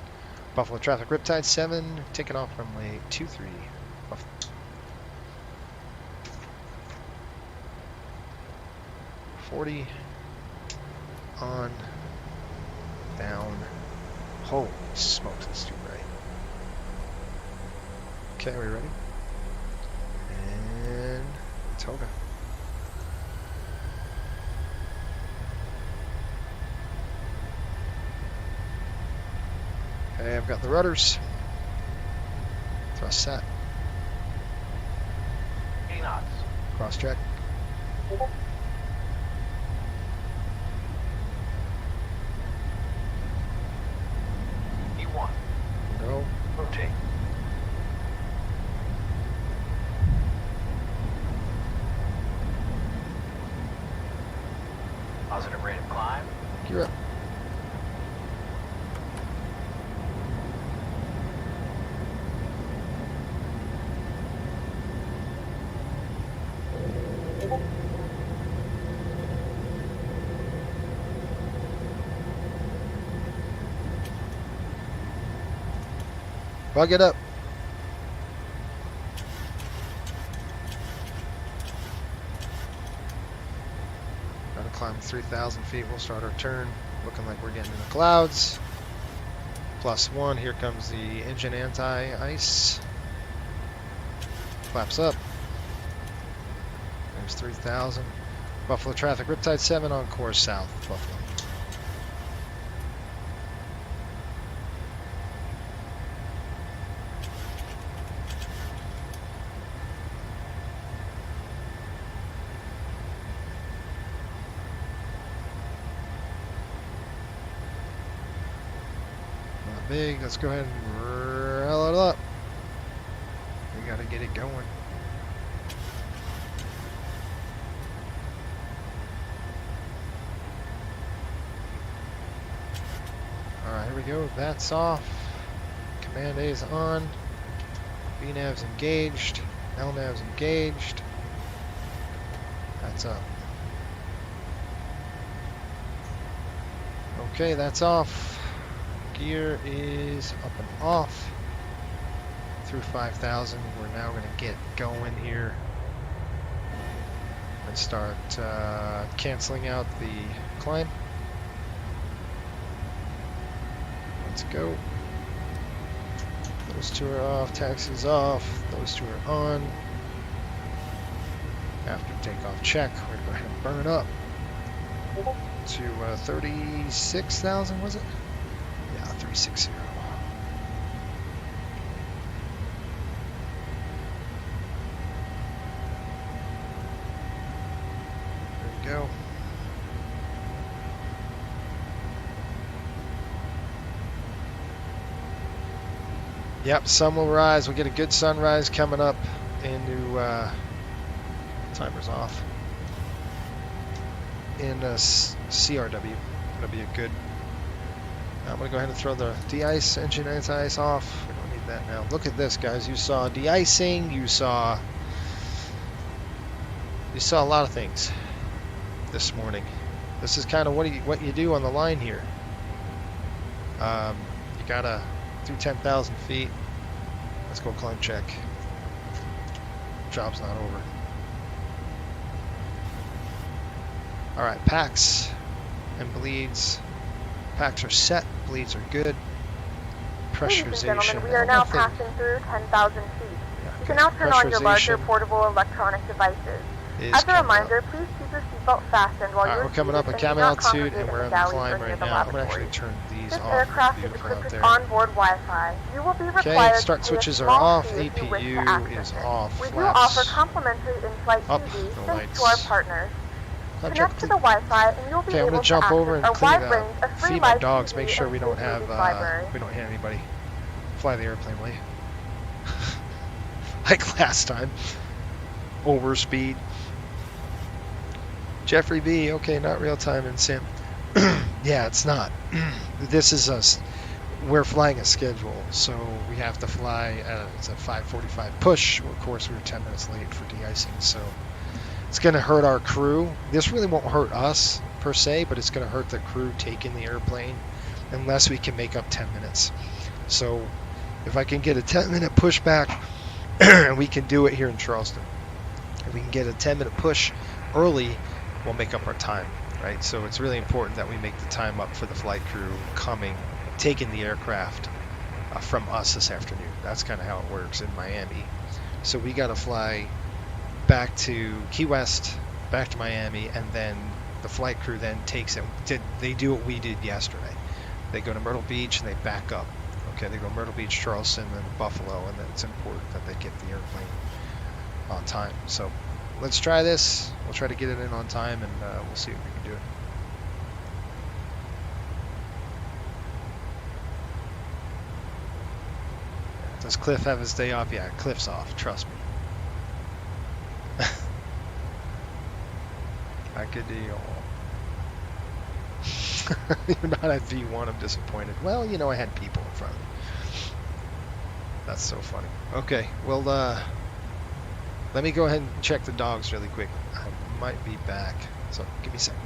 Buffalo traffic Riptide 7. Taking off runway 23. Buffalo. 40 on down. Holy smokes, that's too bright. Okay, are we ready? And toga. Okay, I've got the rudders. Thrust set. 80 knots. Cross check. E1. Go. Rotate. Positive rate of climb. Gear up. Bug it up. Gotta climb 3,000 feet. We'll start our turn. Looking like we're getting in the clouds. +1. Here comes the engine anti-ice. Flaps up. There's 3,000. Buffalo traffic. Riptide 7 on course south. Buffalo. Big. Let's go ahead and roll it up. We gotta get it going. Alright, here we go. That's off. Command A is on. VNav's engaged. LNav's engaged. That's up. Okay, that's off. Gear is up and off through 5,000. We're now going to get going here and start canceling out the climb. Let's go. Those two are off. Taxi's off. Those two are on. After takeoff check, we're going to go ahead and burn up to 36,000, was it? 360. There we go. Yep, sun will rise. We'll get a good sunrise coming up into timer's off in CRW. That'll be a good. I'm going to go ahead and throw the de-ice, engine anti-ice off. We don't need that now. Look at this, guys. You saw de-icing. You saw a lot of things this morning. This is kind of what you do on the line here. You gotta through 10,000 feet. Let's go climb check. Job's not over. All right, packs and bleeds. Packs are set, bleeds are good. Pressurization. Ladies and gentlemen, we are now passing through 10,000 feet. You can now turn on your larger portable electronic devices. As a reminder, please keep your seatbelt fastened while you're we're coming up at cam altitude and we're on the climb right now. I'm going to actually turn these off. This aircraft is equipped with onboard Wi-Fi. You will be required okay, start switches are off, APU is off. We do offer complimentary in-flight TV thanks to our partners. Connect to the Wi-Fi and you'll be able to jump over and access a wide range of free feed my live dogs. TV Make sure and we don't free have movies library. we don't hit anybody. Fly the airplane, will you? Like last time. Overspeed. Jeffrey B. Okay, not real time in sim. Yeah, it's not. This is us. We're flying a schedule, so we have to fly. It's a 5:45 push. Of course, we were 10 minutes late for de-icing, so it's going to hurt our crew. This really won't hurt us per se, but it's going to hurt the crew taking the airplane unless we can make up 10 minutes. So if I can get a 10-minute pushback, and we can do it here in Charleston, if we can get a 10-minute push early, we'll make up our time, right? So it's really important that we make the time up for the flight crew coming, taking the aircraft from us this afternoon. That's kind of how it works in Miami. So we got to fly back to Key West, back to Miami, and then the flight crew then takes it. They do what we did yesterday. They go to Myrtle Beach and they back up. Okay, they go Myrtle Beach, Charleston, then Buffalo, and then it's important that they get the airplane on time. So let's try this. We'll try to get it in on time, and we'll see if we can do it. Does Cliff have his day off? Yeah, Cliff's off. Trust me. I could deal. You're not at V1. I'm disappointed. Well, you know, I had people in front of me. That's so funny. Okay, well, let me go ahead and check the dogs really quick. I might be back, so give me a second.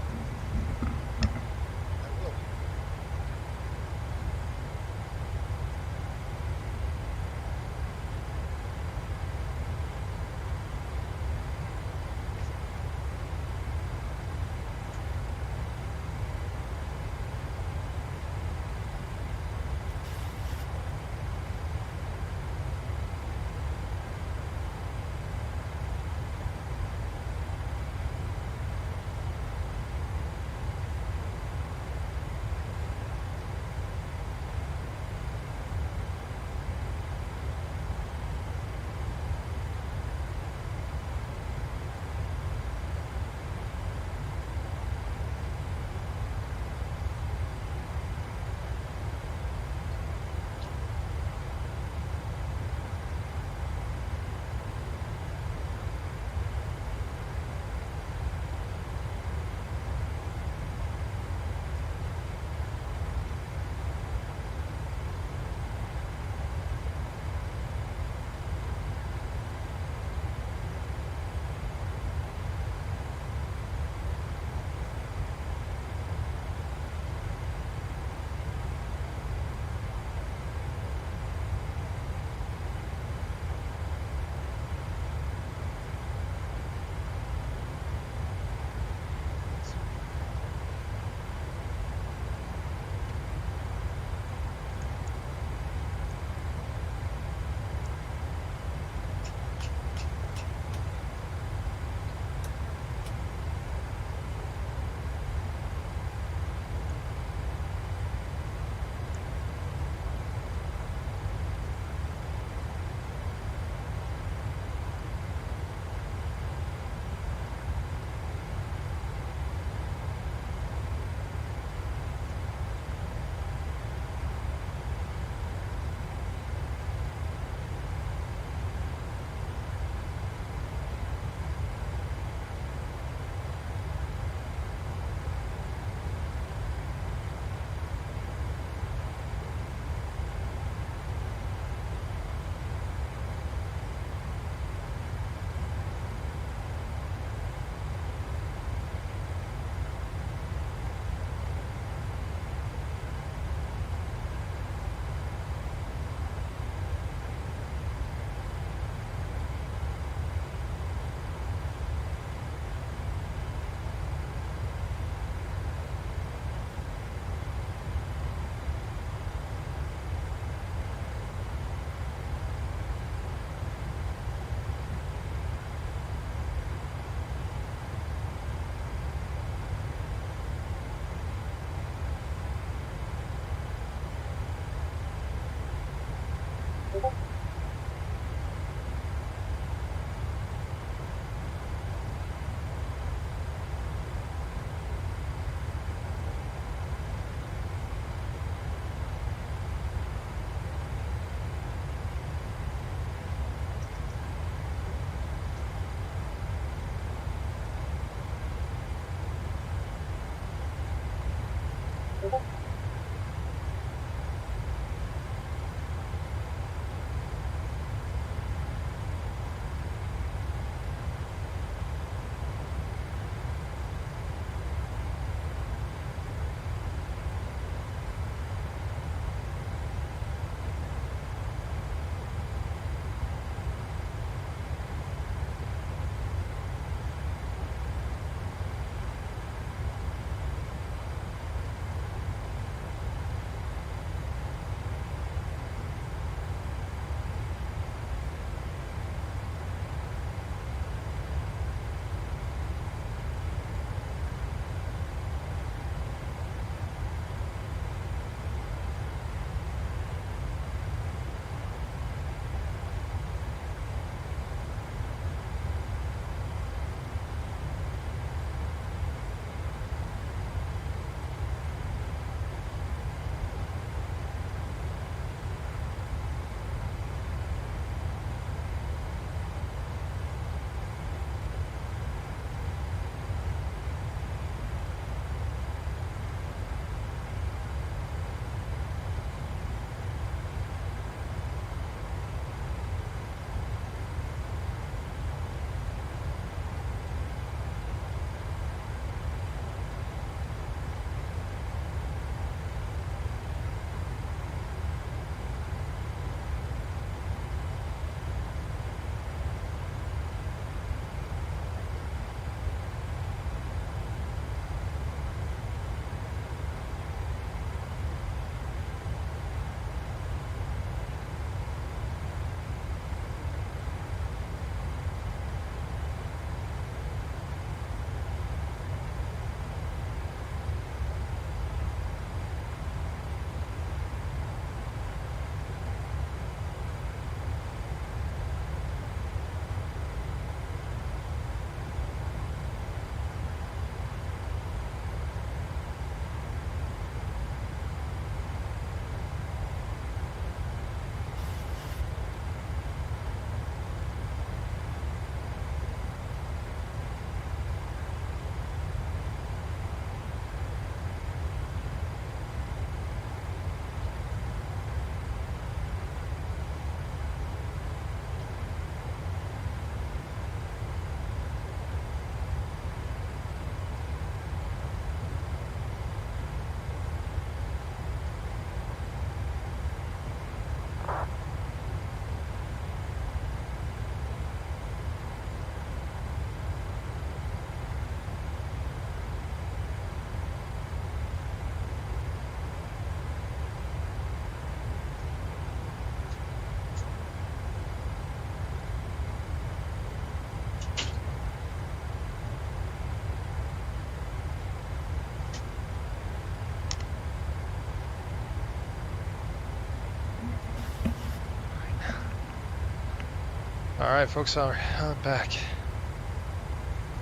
Alright folks, I'm back.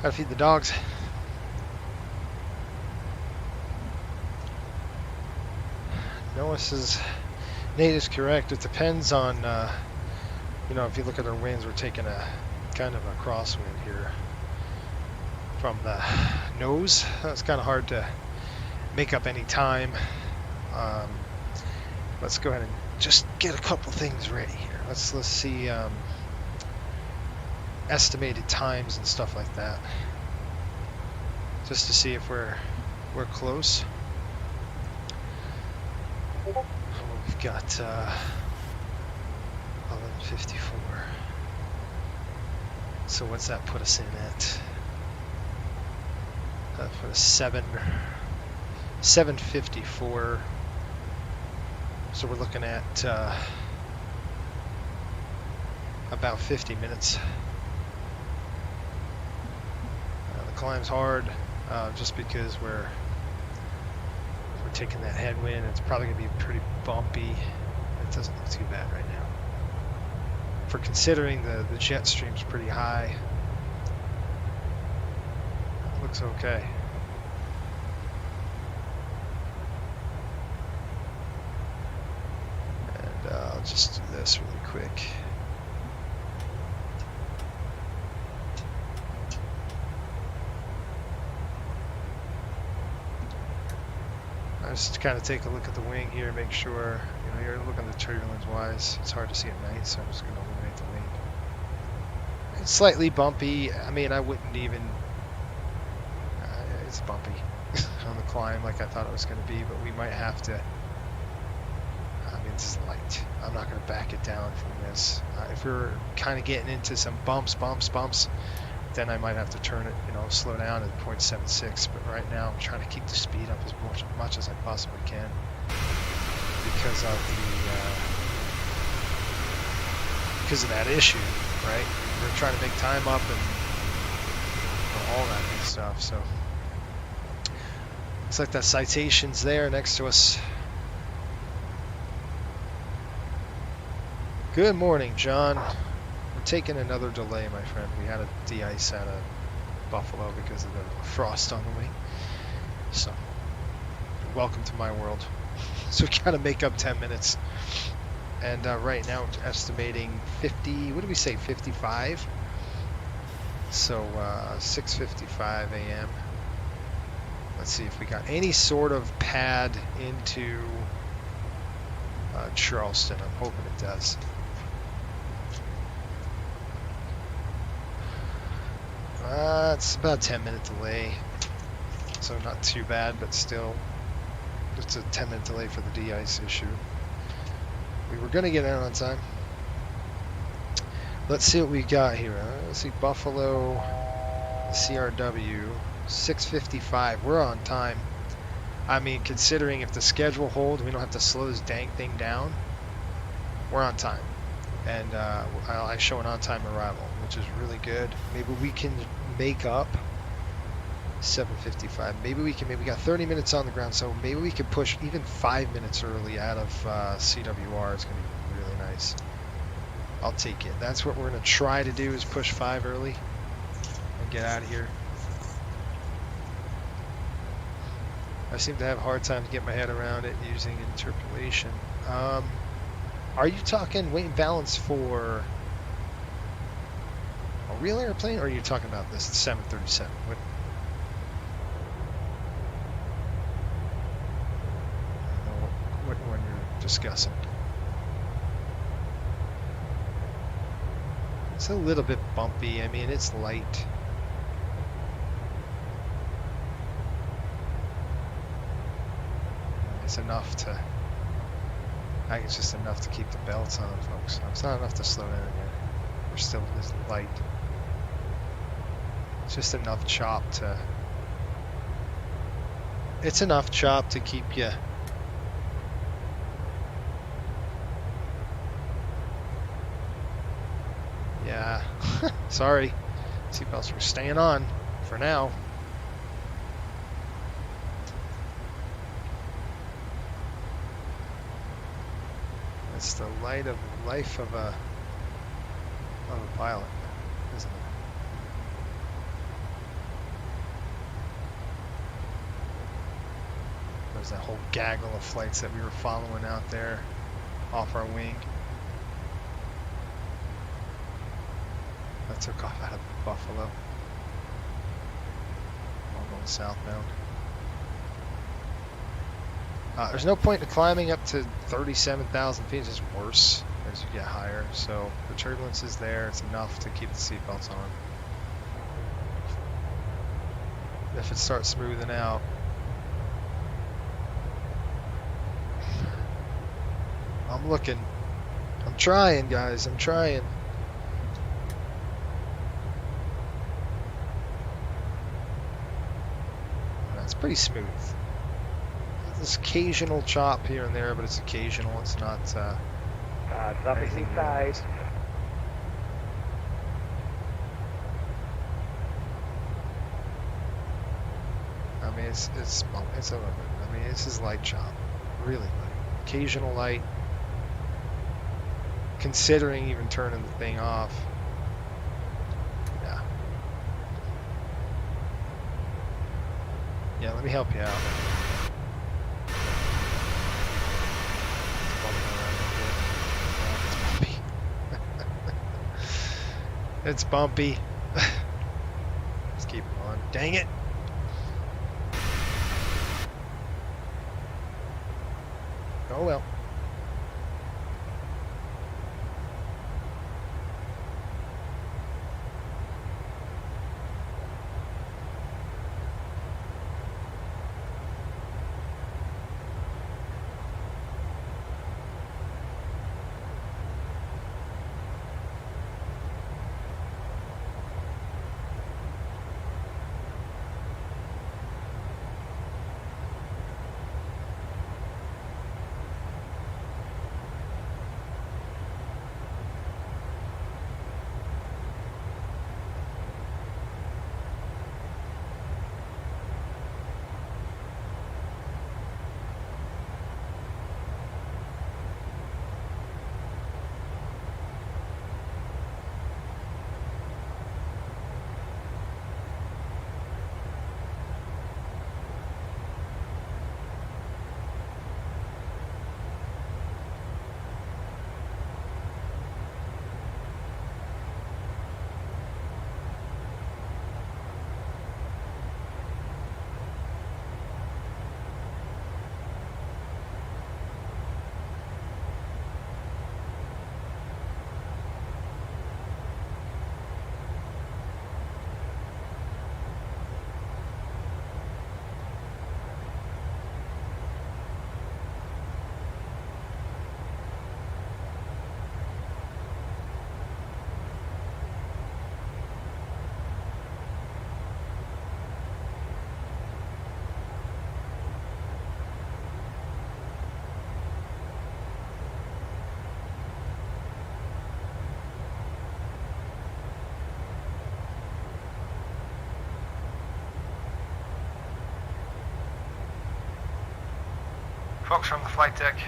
Gotta feed the dogs. Nate is correct. It depends on, you know, if you look at our winds, we're taking a kind of a crosswind here from the nose. It's kind of hard to make up any time. Let's go ahead and just get a couple things ready here. Let's see estimated times and stuff like that, just to see if we're close. We've got 11:54. So what's that put us in at? That put us 7:54. So we're looking at about 50 minutes. The climb's hard, just because we're taking that headwind. It's probably going to be pretty bumpy. It doesn't look too bad right now. For considering the jet stream's pretty high, it looks okay. And I'll just do this really quick. Just kind of take a look at the wing here, make sure, you know, you're looking at the turbulence wise. It's hard to see at night, so I'm just going to eliminate the wing. It's slightly bumpy. I mean, I wouldn't even, it's bumpy on the climb like I thought it was going to be, but we might have to, I mean, this is light. I'm not going to back it down from this. If we're kind of getting into some bumps, then I might have to turn it, you know, slow down at 0.76. But right now I'm trying to keep the speed up as much as I possibly can because of that issue, right? We're trying to make time up and, you know, all that good stuff. So looks like that citation's there next to us. Good morning, John. We're taking another delay, my friend. We had a de-ice out of Buffalo because of the frost on the wing. So, welcome to my world. So we gotta make up 10 minutes. And right now we're estimating 50, what did we say, 55? So 6:55 a.m. Let's see if we got any sort of pad into Charleston. I'm hoping it does. It's about a 10-minute delay, so not too bad, but still, it's a 10-minute delay for the de-ice issue. We were going to get in on time. Let's see what we got here. Let's see, Buffalo, CRW, 6:55. We're on time. I mean, considering if the schedule holds, we don't have to slow this dang thing down. We're on time. And I show an on-time arrival, which is really good. Maybe we can make up 7:55. Maybe we got 30 minutes on the ground, so maybe we can push even 5 minutes early out of CWR. It's going to be really nice. I'll take it. That's what we're going to try to do, is push 5 early and get out of here. I seem to have a hard time to get my head around it using interpolation. Are you talking weight and balance for a real airplane, or are you talking about this 737? What one you're discussing? It's a little bit bumpy. I mean, it's light. It's enough to, I think it's just enough to keep the belts on, folks. It's not enough to slow down yet. We're still this light. It's just enough chop to, it's enough chop to keep you yeah. Sorry. Seatbelts are staying on for now. It's the life of a of a pilot, isn't it? There's that whole gaggle of flights that we were following out there off our wing. That took off out of Buffalo. All going southbound. There's no point in climbing up to 37,000 feet. It's just worse as you get higher. So the turbulence is there. It's enough to keep the seatbelts on. If it starts smoothing out, I'm looking. I'm trying, guys. I'm trying. That's pretty smooth. This occasional chop here and there, but it's occasional. It's not anything side. I mean, it's a little bit. I mean, this is light chop, really light. Occasional light. Considering even turning the thing off. Yeah. Yeah, let me help you out. It's bumpy. Let's keep it on. Dang it. Oh well. Folks from the flight deck,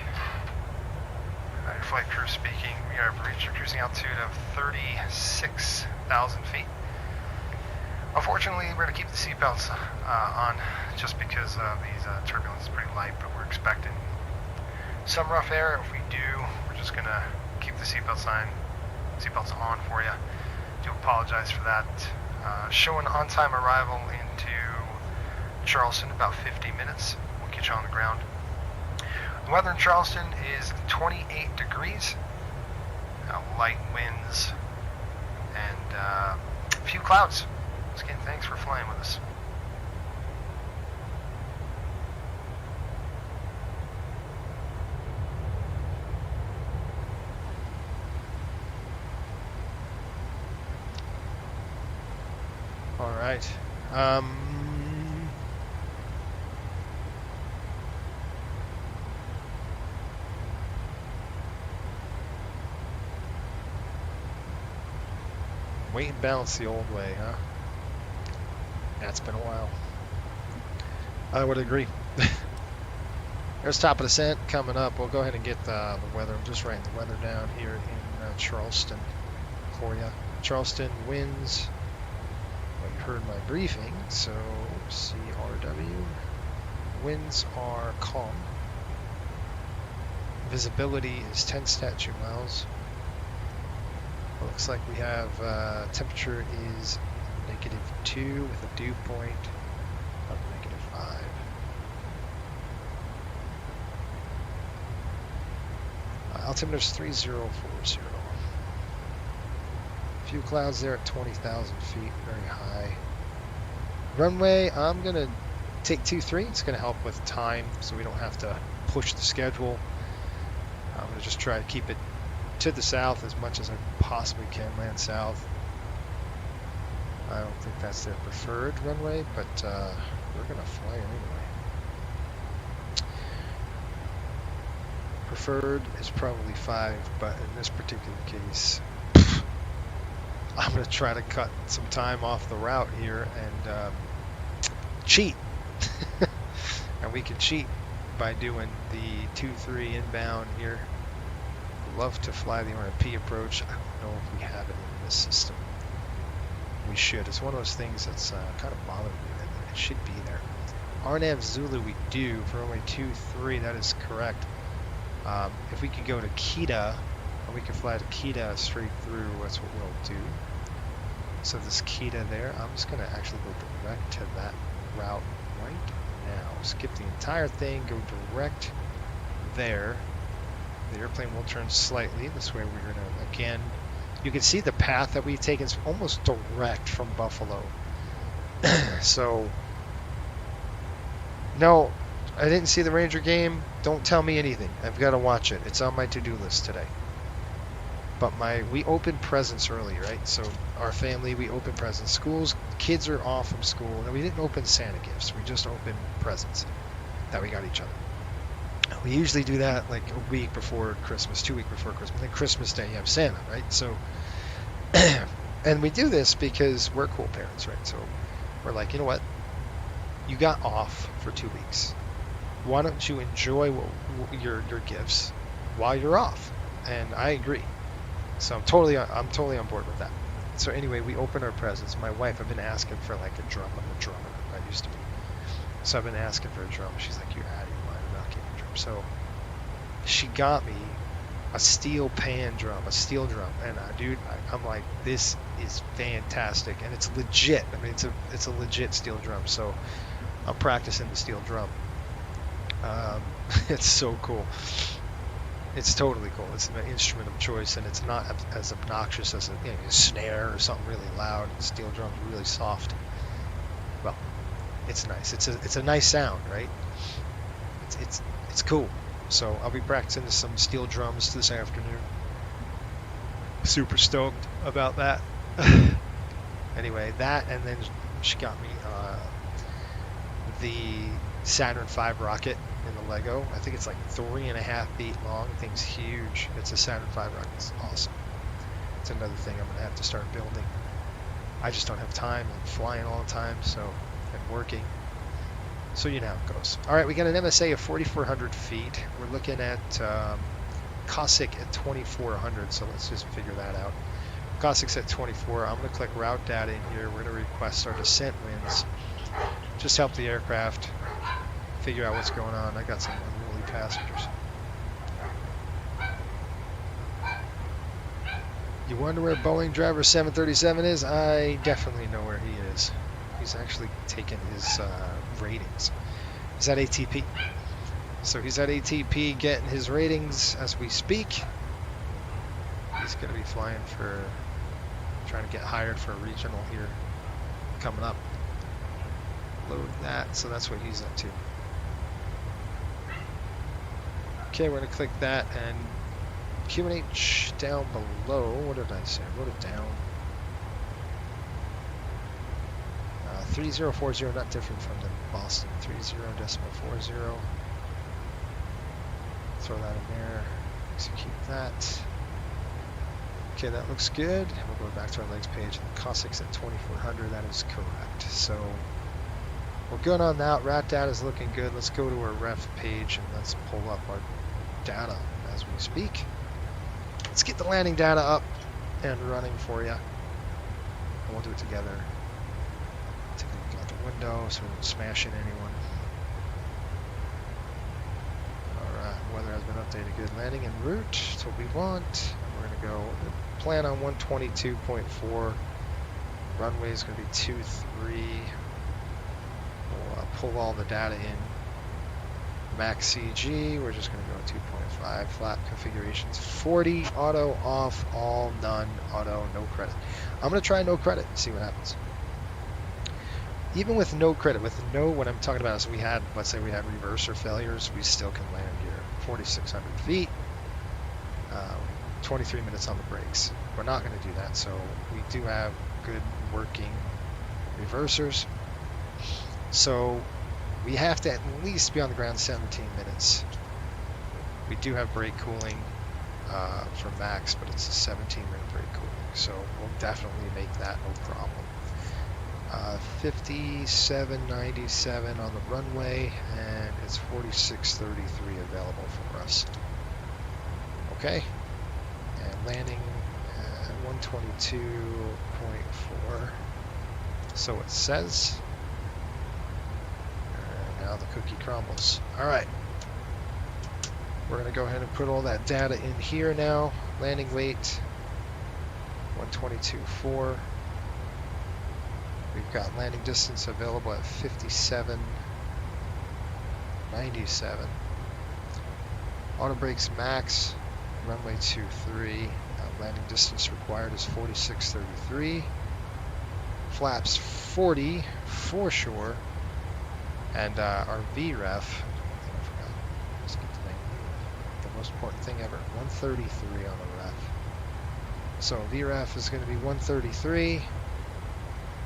your flight crew speaking, we have reached a cruising altitude of 36,000 feet. Unfortunately, we're going to keep the seatbelts on just because these turbulence is pretty light, but we're expecting some rough air. If we do, we're just going to keep the seatbelts on for you. Do apologize for that. Showing on-time arrival into Charleston, about 50 minutes. We'll get you on the ground. The weather in Charleston is 28 degrees, light winds, and a few clouds. Once again, thanks for flying with us. All right. Weight and balance the old way, huh? Yeah, it's been a while. I would agree. There's top of descent coming up. We'll go ahead and get the weather. I'm just writing the weather down here in Charleston. for you. Charleston winds. Well, you heard my briefing, so CRW. Winds are calm. Visibility is 10 statute miles. It looks like we have temperature is -2 with a dew point of -5. Altimeter is 3040. A few clouds there at 20,000 feet, very high. Runway, I'm going to take 23. It's going to help with time so we don't have to push the schedule. I'm going to just try to keep it to the south as much as I possibly can, land south. I don't think that's their preferred runway, but we're going to fly it anyway. Preferred is probably 5, but in this particular case, I'm going to try to cut some time off the route here and cheat. And we can cheat by doing the 2-3 inbound here. Love to fly the RMP approach. I don't know if we have it in this system. We should. It's one of those things that's kind of bothering me that it should be there. RNAV Zulu we do for runway 23. That is correct. If we could go to Kita, and we could fly to Kita straight through, that's what we'll do. So this Kita there, I'm just going to actually go direct to that route right now. Skip the entire thing, go direct there. The airplane will turn slightly. This way we're going to, again, you can see the path that we've taken is almost direct from Buffalo. So, no, I didn't see the Ranger game. Don't tell me anything. I've got to watch it. It's on my to-do list today. But we opened presents early, right? So our family, we opened presents. Schools, kids are off from school. And we didn't open Santa gifts. We just opened presents that we got each other. We usually do that like a week before Christmas, 2 weeks before Christmas. Then Christmas Day you have Santa, right? So, and we do this because we're cool parents, right? So we're like, you know what? You got off for 2 weeks. Why don't you enjoy your gifts while you're off? And I agree. So I'm totally on board with that. So anyway, we open our presents. My wife, I've been asking for like a drum. I'm a drummer. I used to be. So I've been asking for a drum. She's like, you're out of your mind. I'm not getting a drum. So she got me a steel pan drum, a steel drum. And dude, I'm like, this is fantastic. And it's legit. I mean, it's a legit steel drum. So I'm practicing the steel drum. It's so cool. It's totally cool. It's an instrument of choice, and it's not as obnoxious as a snare or something really loud. Steel drum's really soft. Well, it's nice. It's a nice sound, right? It's cool. So I'll be practicing some steel drums this afternoon. Super stoked about that. Anyway, that, and then she got me the Saturn V rocket in the Lego. I think it's like 3.5 feet long. The thing's huge. It's a Saturn V rocket. It's awesome. It's another thing I'm gonna have to start building. I just don't have time. I'm flying all the time, so and working. So you know how it goes. All right, we got an MSA of 4,400 feet. We're looking at Cossack at 2,400. So let's just figure that out. Cossack's at 24. I'm gonna click route data in here. We're gonna request our descent winds. Just help the aircraft figure out what's going on. I got some unruly passengers. You wonder where Boeing driver 737 is? I definitely know where he is. He's actually taken his ratings. He's at ATP. So he's at ATP getting his ratings as we speak. He's going to be trying to get hired for a regional here coming up. Load that, so that's what he's up to. Okay, we're going to click that, and QNH down below. What did I say? I wrote it down. 3040, not different from the Boston 30.40. Throw that in there. Execute that. Okay, that looks good. We'll go back to our legs page. The Cossack's at 2,400. That is correct. So we're good on that. Rat data is looking good. Let's go to our ref page and let's pull up our data as we speak. Let's get the landing data up and running for you. And we'll do it together. Take a look out the window so we don't smash into anyone. Alright, weather has been updated. Good landing en route. That's what we want. We're going to go plan on 122.4. Runway is going to be 23. We'll pull all the data in. Max CG, we're just going to go 2.5. Flap configurations 40. Auto, off, all, none. Auto, no credit. I'm going to try no credit and see what happens. Even with no credit, with no, what I'm talking about is we had, let's say we had reverser failures, we still can land here. 4,600 feet. 23 minutes on the brakes. We're not going to do that, so we do have good working reversers. So we have to at least be on the ground 17 minutes. We do have brake cooling for max, but it's a 17-minute brake cooling, so we'll definitely make that no problem. 57.97 on the runway, and it's 46.33 available for us. Okay, and landing at 122.4. So it says. And now the cookie crumbles. All right. We're going to go ahead and put all that data in here now. Landing weight, 122.4. We've got landing distance available at 57.97. Auto brakes max, runway 23. Landing distance required is 46.33. Flaps 40 for sure. And our VREF, let's get the most important thing ever, 133 on the ref. So VREF is going to be 133.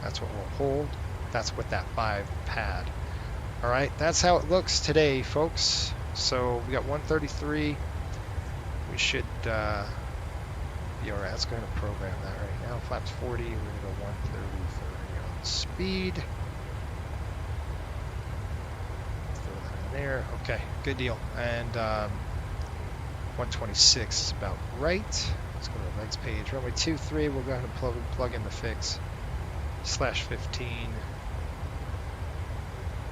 That's what we'll hold. That's with that 5 pad. All right, that's how it looks today, folks. So we got 133. We should be all right. Let's go ahead and program that right now. Flaps 40. We're going to go 130 on speed. Throw that in there. Okay, good deal. And 126 is about right. Let's go to the next page. Runway 23. We'll go ahead and plug in the fix. /15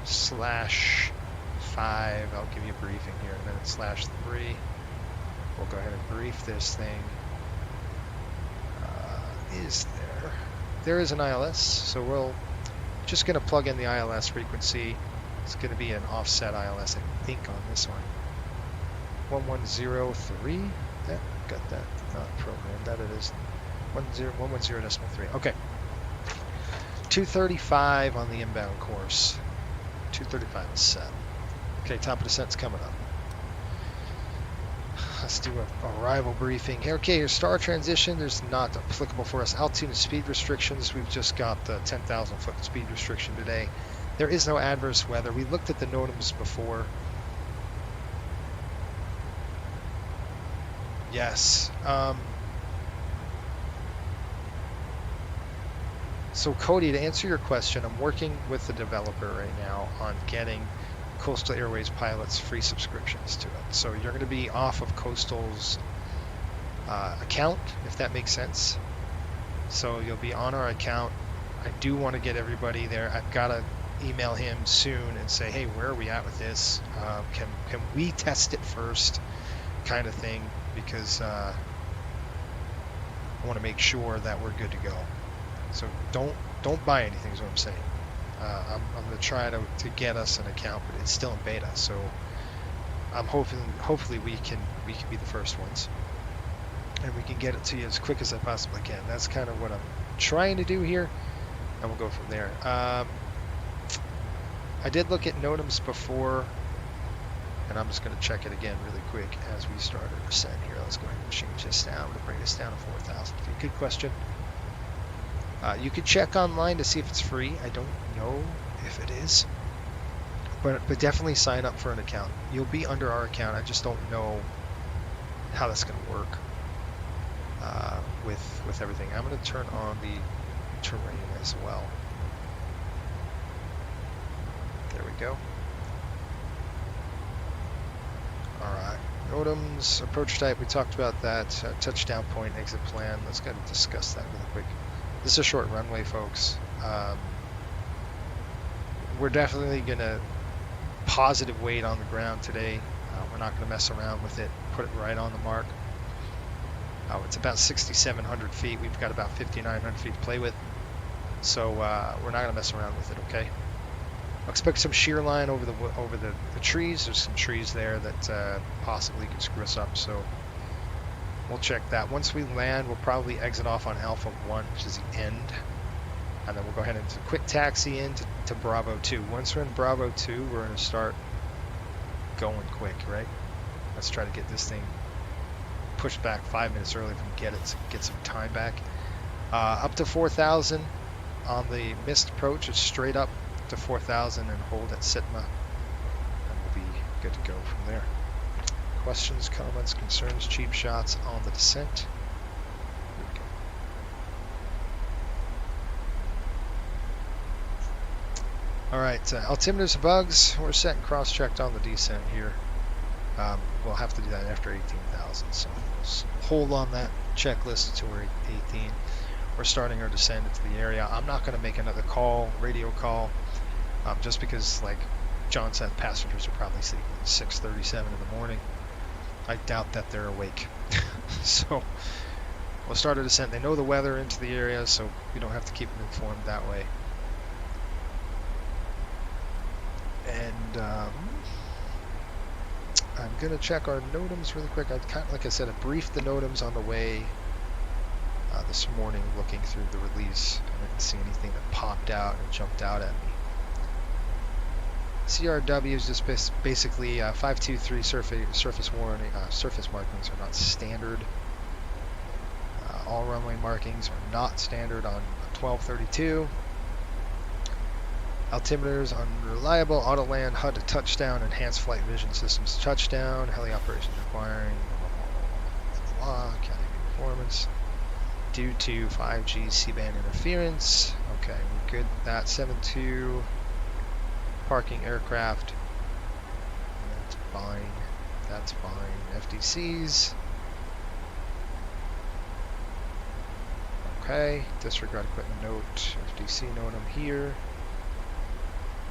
/5. I'll give you a briefing here in a minute. /3. We'll go ahead and brief this thing. There is an ILS, so we're just going to plug in the ILS frequency. It's going to be an offset ILS, I think, on this one. 1103. Yeah, got that programmed. That it is 110.3. Okay. 235 on the inbound course. 235 is set. Okay, top of descent's coming up. Let's do a arrival briefing here. Okay, your star transition is not applicable for us. Altitude and speed restrictions, we've just got the 10,000 foot speed restriction today. There is no adverse weather. We looked at the NOTAMs before. Yes. So Cody, to answer your question, I'm working with the developer right now on getting Coastal Airways pilots free subscriptions to it. So you're going to be off of Coastal's account, if that makes sense. So you'll be on our account. I do want to get everybody there. I've got to email him soon and say, hey, where are we at with this? Can we test it first, kind of thing, because I want to make sure that we're good to go. So don't buy anything is what I'm saying. I'm going to try to get us an account, but it's still in beta. So I'm hopefully we can be the first ones, and we can get it to you as quick as I possibly can. That's kind of what I'm trying to do here, and we'll go from there. I did look at NOTAMs before, and I'm just going to check it again really quick as we start our descent here. Let's go ahead and change this down to bring us down to 4,000 feet. Good question. You could check online to see if it's free. I don't know if it is, but definitely sign up for an account. You'll be under our account. I just don't know how that's going to work with everything. I'm going to turn on the terrain as well. There we go. All right, NOTAMs, approach type, we talked about that. Touchdown point, exit plan. Let's go to discuss that really quick. This is a short runway, folks. We're definitely going to positive weight on the ground today. We're not going to mess around with it. Put it right on the mark. It's about 6,700 feet. We've got about 5,900 feet to play with. So we're not going to mess around with it, okay? I'll expect some shear line over the trees. There's some trees there that possibly could screw us up, so we'll check that. Once we land, we'll probably exit off on Alpha 1, which is the end. And then we'll go ahead and quick taxi in to Bravo 2. Once we're in Bravo 2, we're going to start going quick, right? Let's try to get this thing pushed back 5 minutes early if we can get some time back. Up to 4,000 on the missed approach. It's straight up to 4,000 and hold at Sitma. And we'll be good to go from there. Questions, comments, concerns, cheap shots on the descent. Alright, altimeters and bugs, we're set and cross-checked on the descent here. We'll have to do that after 18,000, so hold on that checklist until we're 18. We're starting our descent into the area. I'm not going to make another call, radio call, just because, like John said, passengers are probably sleeping at 6:37 in the morning. I doubt that they're awake. So we'll start a descent. They know the weather into the area, so we don't have to keep them informed that way. And I'm gonna check our NOTAMs really quick. Like I said, I briefed the NOTAMs on the way this morning, looking through the release. I didn't see anything that popped out and jumped out at me. CRW is just basically 523 surface warning. Surface markings are not standard. All runway markings are not standard on 1232. Altimeters unreliable, auto land, HUD to touchdown, enhanced flight vision systems to touchdown, heli operations requiring counting performance due to 5G C-band interference. Okay, we're good with that. 72 parking aircraft. That's fine. That's fine. FDCs. Okay, disregard equipment note. FDC NOTAM here.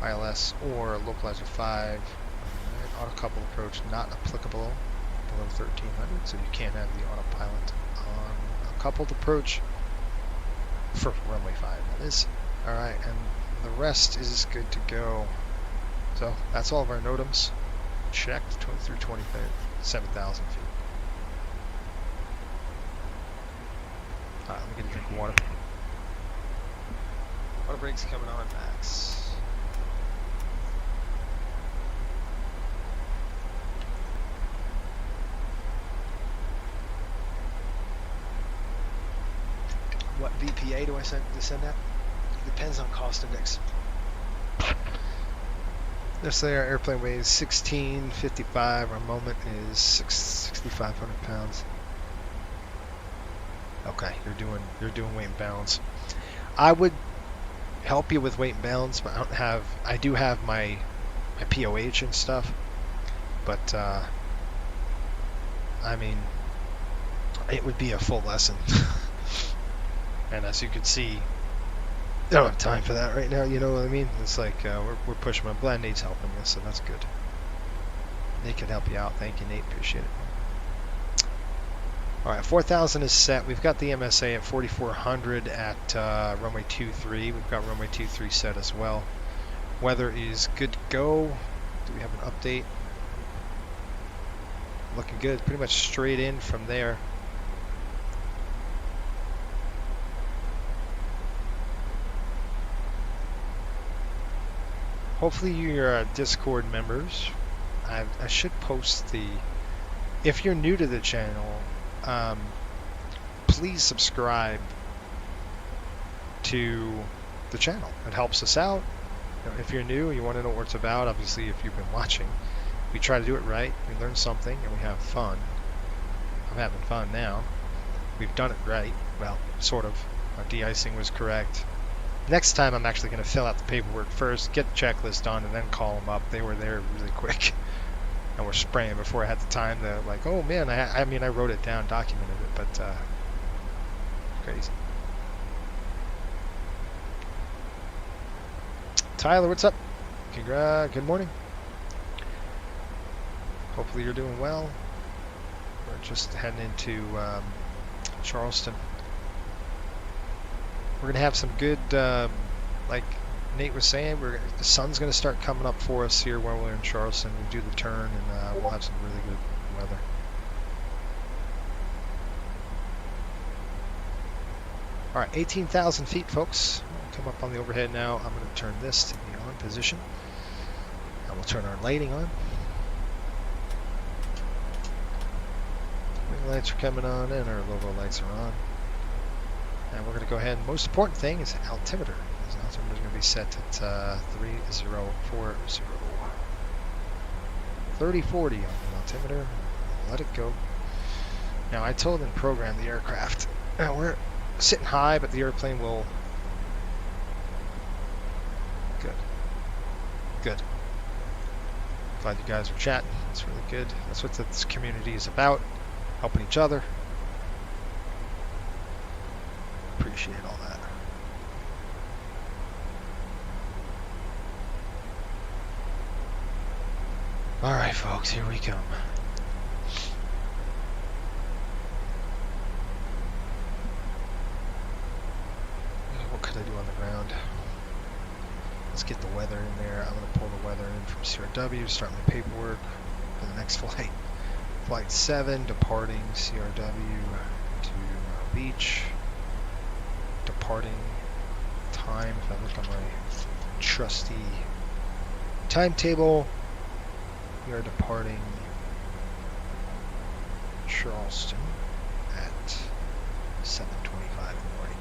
ILS or localizer 5. Auto couple approach not applicable below 1300, so you can't have the autopilot on a coupled approach for runway 5. That is. Alright, and the rest is good to go. So that's all of our NOTAMs checked through 27,000 feet. Alright, let me get a drink of water. Water break's coming on, Max. What VPA do I send at? Depends on cost index. Let's say our airplane weighs 1655. Our moment is 6,500 pounds. Okay, you're doing weight and balance. I would help you with weight and balance, but I do have my POH and stuff. But I mean, it would be a full lesson. And as you can see, I don't have time for that right now, you know what I mean? It's like we're pushing. I'm glad Nate's helping us, so that's good. Nate can help you out. Thank you, Nate. Appreciate it. Alright, 4,000 is set. We've got the MSA at 4,400 at runway 23. We've got runway 23 set as well. Weather is good to go. Do we have an update? Looking good. Pretty much straight in from there. Hopefully you're Discord members. I should post the... If you're new to the channel, please subscribe to the channel. It helps us out. You know, if you're new, you want to know what it's about, obviously if you've been watching, we try to do it right. We learn something and we have fun. I'm having fun now. We've done it right. Well, sort of. Our de-icing was correct. Next time I'm actually going to fill out the paperwork first, get the checklist done, and then call them up. They were there really quick. and we're spraying before I had the time to like, oh man, I mean I wrote it down, documented it, but crazy. Tyler, what's up? Good morning. Hopefully you're doing well. We're just heading into Charleston. We're gonna have some good, like Nate was saying, the sun's gonna start coming up for us here while we're in Charleston. We do the turn, and we'll have some really good weather. All right, 18,000 feet, folks. We'll come up on the overhead now. I'm gonna turn this to the on position, and we'll turn our lighting on. Wing lights are coming on, and our logo lights are on. And we're going to go ahead. Most important thing is altimeter. This altimeter is going to be set at 3040. 3040 on the altimeter. Let it go. Now I told them to program the aircraft. Now we're sitting high, but the airplane will. Good. Glad you guys are chatting. It's really good. That's what this community is about. Helping each other. Appreciate all that. All right, folks, here we come. What could I do on the ground? Let's get the weather in there. I'm going to pull the weather in from CRW, start my paperwork for the next flight. Flight 7, departing CRW to Beach. Departing time, if I look at my trusty timetable, we are departing Charleston at 7:25 in the morning.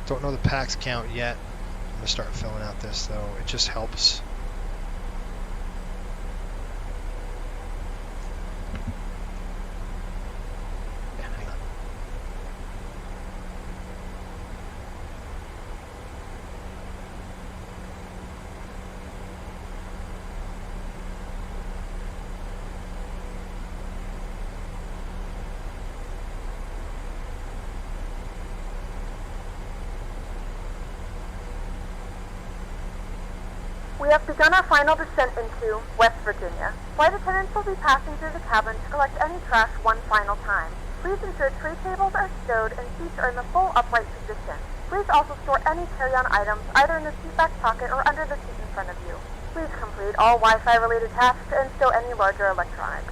Don't know the pax count yet. I'm going to start filling out this though. It just helps. We have begun our final descent into West Virginia. Flight attendants will be passing through the cabin to collect any trash one final time. Please ensure tray tables are stowed and seats are in the full upright position. Please also store any carry-on items either in the seat back pocket or under the seat in front of you. Please complete all Wi-Fi related tasks and stow any larger electronics.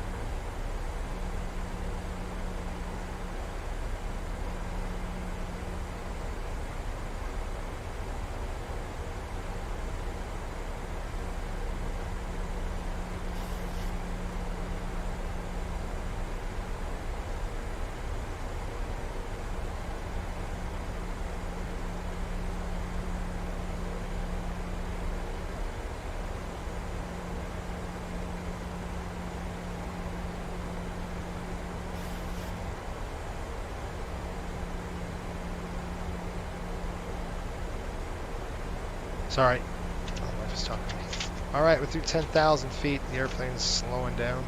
Sorry. I just talked to me. Alright, we're through 10,000 feet. The airplane's slowing down.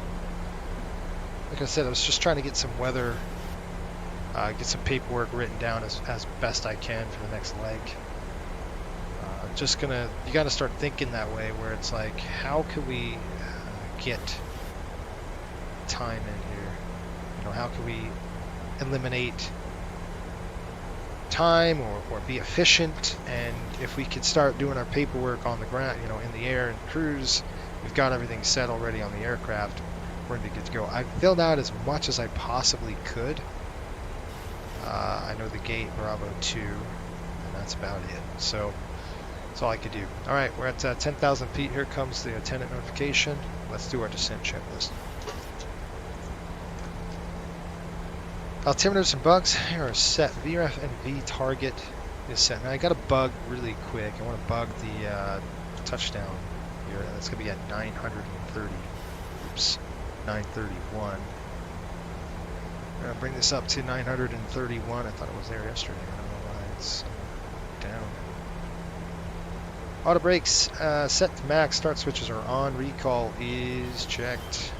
Like I said, I was just trying to get some weather, get some paperwork written down as best I can for the next leg. You gotta start thinking that way, where it's like, how can we get time in here? You know, how can we eliminate time or be efficient? And if we could start doing our paperwork on the ground, you know, in the air and cruise, we've got everything set already on the aircraft, we're gonna be good to go. I filled out as much as I possibly could. I know the gate Bravo 2, and that's about it. So that's all I could do. All right, we're at 10,000 feet. Here comes the attendant notification. Let's do our descent checklist. Altimeters and bugs are set. VRF and V target is set. Now I got a bug really quick. I want to bug the touchdown here. That's going to be at 930. Oops, 931. I'm going to bring this up to 931. I thought it was there yesterday. I don't know why it's down. Auto brakes set to max. Start switches are on. Recall is checked.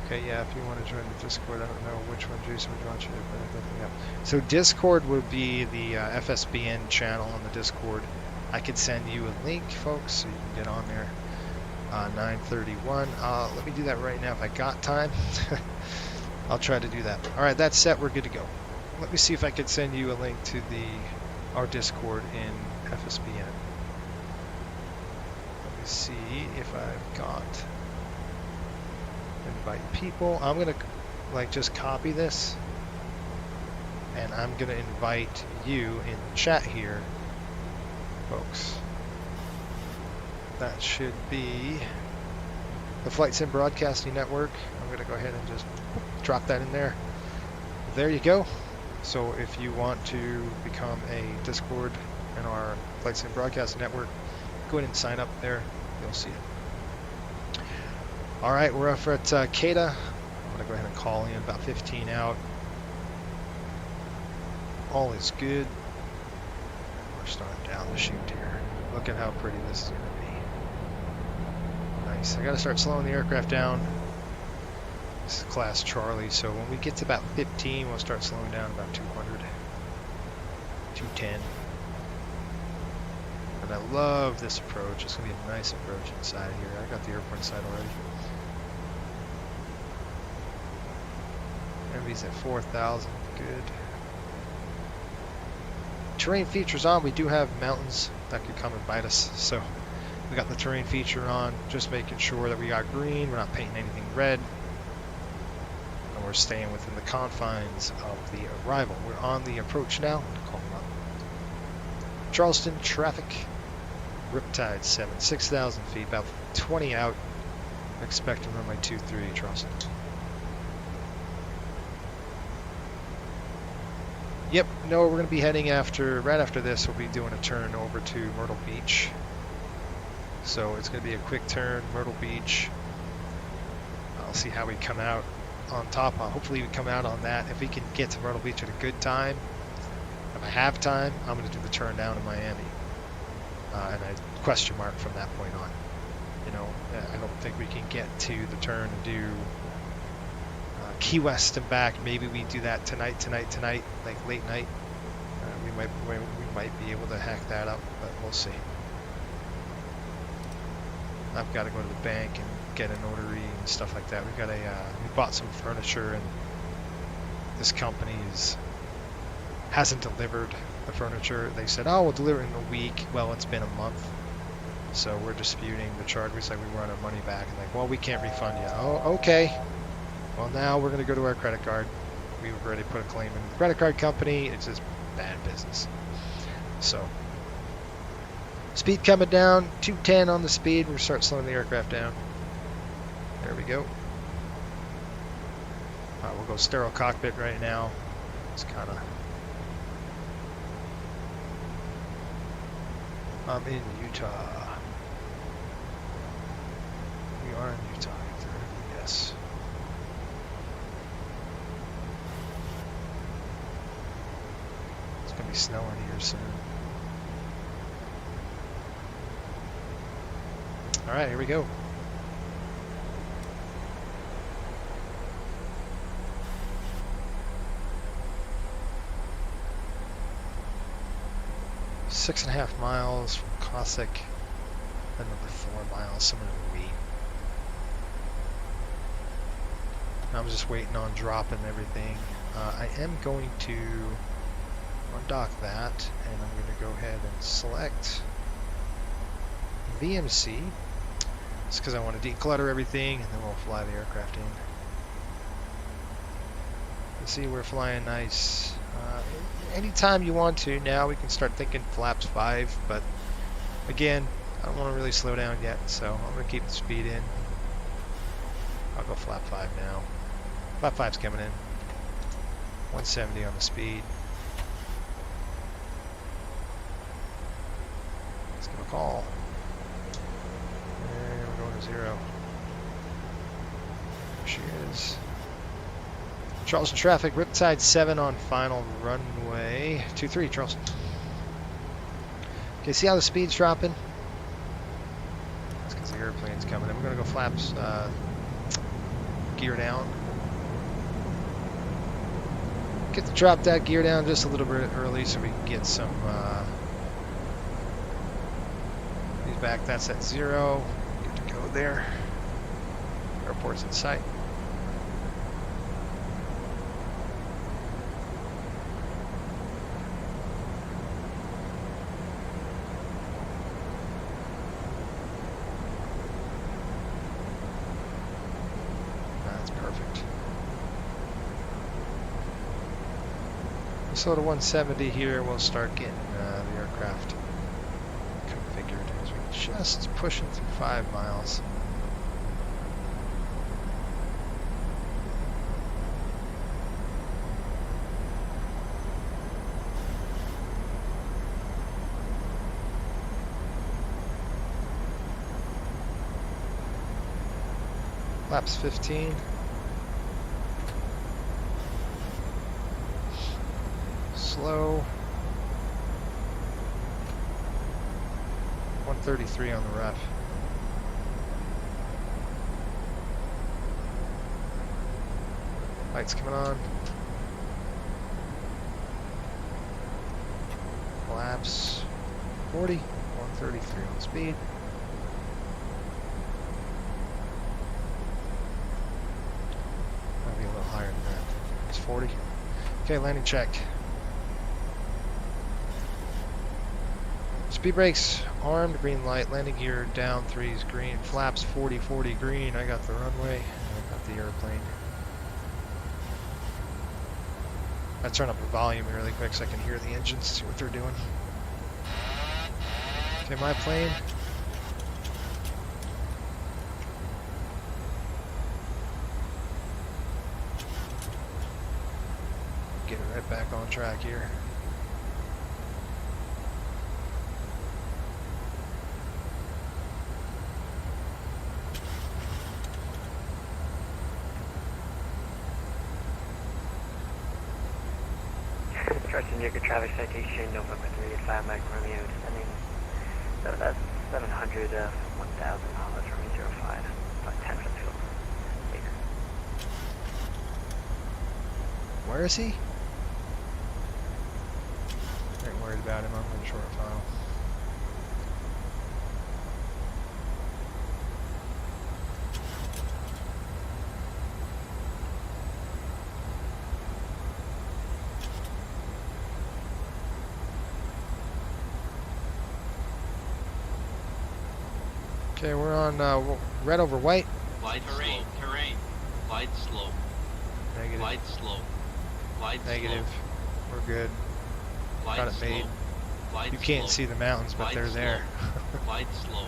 Okay, yeah, if you want to join the Discord, I don't know which one, Jason, would you want you to put it up. So Discord would be the FSBN channel on the Discord. I could send you a link, folks, so you can get on there. 9:31. Let me do that right now if I got time. I'll try to do that. All right, that's set. We're good to go. Let me see if I could send you a link to our Discord in FSBN. Let me see if I've got invite people. I'm gonna just copy this, and I'm gonna invite you in the chat here, folks. That should be the Flight Sim Broadcasting Network. I'm going to go ahead and just drop that in there. There you go. So if you want to become a Discord in our Flight Sim Broadcasting Network, go ahead and sign up there. You'll see it. All right, we're up at CATA. I'm going to go ahead and call in about 15 out. All is good. We're starting down the chute here. Look at how pretty this is going to be. Nice. I got to start slowing the aircraft down. This is class Charlie, so when we get to about 15, we'll start slowing down about 200, 210. And I love this approach. It's going to be a nice approach inside here. I got the airport side already. Everybody's at 4,000. Good. Terrain features on. We do have mountains that could come and bite us, so we got the terrain feature on, just making sure that we got green, we're not painting anything red, and we're staying within the confines of the arrival. We're on the approach now. I'm gonna call them up. Charleston traffic, Riptide 7, 6,000 feet, about 20 out. Expecting runway 23, Charleston. Yep, no, we're going to be heading right after this, we'll be doing a turn over to Myrtle Beach. So it's going to be a quick turn, Myrtle Beach. I'll see how we come out on top. Hopefully we come out on that. If we can get to Myrtle Beach at a good time, if I have time, I'm going to do the turn down to Miami. And a question mark from that point on. You know, I don't think we can get to the turn and do Key West and back. Maybe we do that tonight, like late night. We might be able to hack that up, but we'll see. I've got to go to the bank and get a notary and stuff like that. We bought some furniture, and this company hasn't delivered the furniture. They said, oh, we'll deliver it in a week. Well, it's been a month. So we're disputing the charge. We said we want our money back. And like, well, we can't refund you. Oh, okay. Well, now we're going to go to our credit card. We've already put a claim in the credit card company. It's just bad business. So, speed coming down, 210 on the speed. We'll start slowing the aircraft down. There we go. We'll go sterile cockpit right now. It's kind of... I'm in Utah. We are in Utah. Yes. It's going to be snowing here soon. All right, here we go. Six and a half miles from Cossack, another 4 miles, somewhere in the wheat. I'm just waiting on dropping everything. I am going to undock that, and I'm going to go ahead and select VMC. It's because I want to declutter everything, and then we'll fly the aircraft in. You see, we're flying nice. Anytime you want to, now we can start thinking flaps 5, but again, I don't want to really slow down yet, so I'm going to keep the speed in. I'll go flap 5 now. Flap 5's coming in. 170 on the speed. Let's give a call. And we're going to 0. she is. Charleston traffic, Riptide 7 on final runway 23, Charleston. Okay, see how the speed's dropping? That's because the airplane's coming in. We're going to go flaps, gear down. Get the drop that gear down just a little bit early so we can get some, these back, that's at 0. Good to go there. Airport's in sight. So to 170 here, we'll start getting the aircraft configured as we're just pushing through 5 miles. Laps 15. Slow. 133 on the ref. Lights coming on. Laps 40. 133 on speed. Might be a little higher than that. It's 40. Okay, landing check. Speed brakes armed, green light, landing gear down, 3's green, flaps 40 green. I got the runway, and I got the airplane. I turn up the volume really quick so I can hear the engines, see what they're doing. Okay, my plane. Get it right back on track here. Indicator traffic citation, November 3 at 5 Mike Romeo, descending. So that's 700 $1,000, Romeo 05, about 10 minutes fuel. Where is he? I ain't worried about him, I'm going short file. Okay, we're on red over white. Glide slow. Terrain. Glide slow. Negative. Glide slow. Glide Negative. slow. We're good. Glide Got it slow. made. Glide You can't slow. see the mountains, but Glide they're slow. there. Glide slow.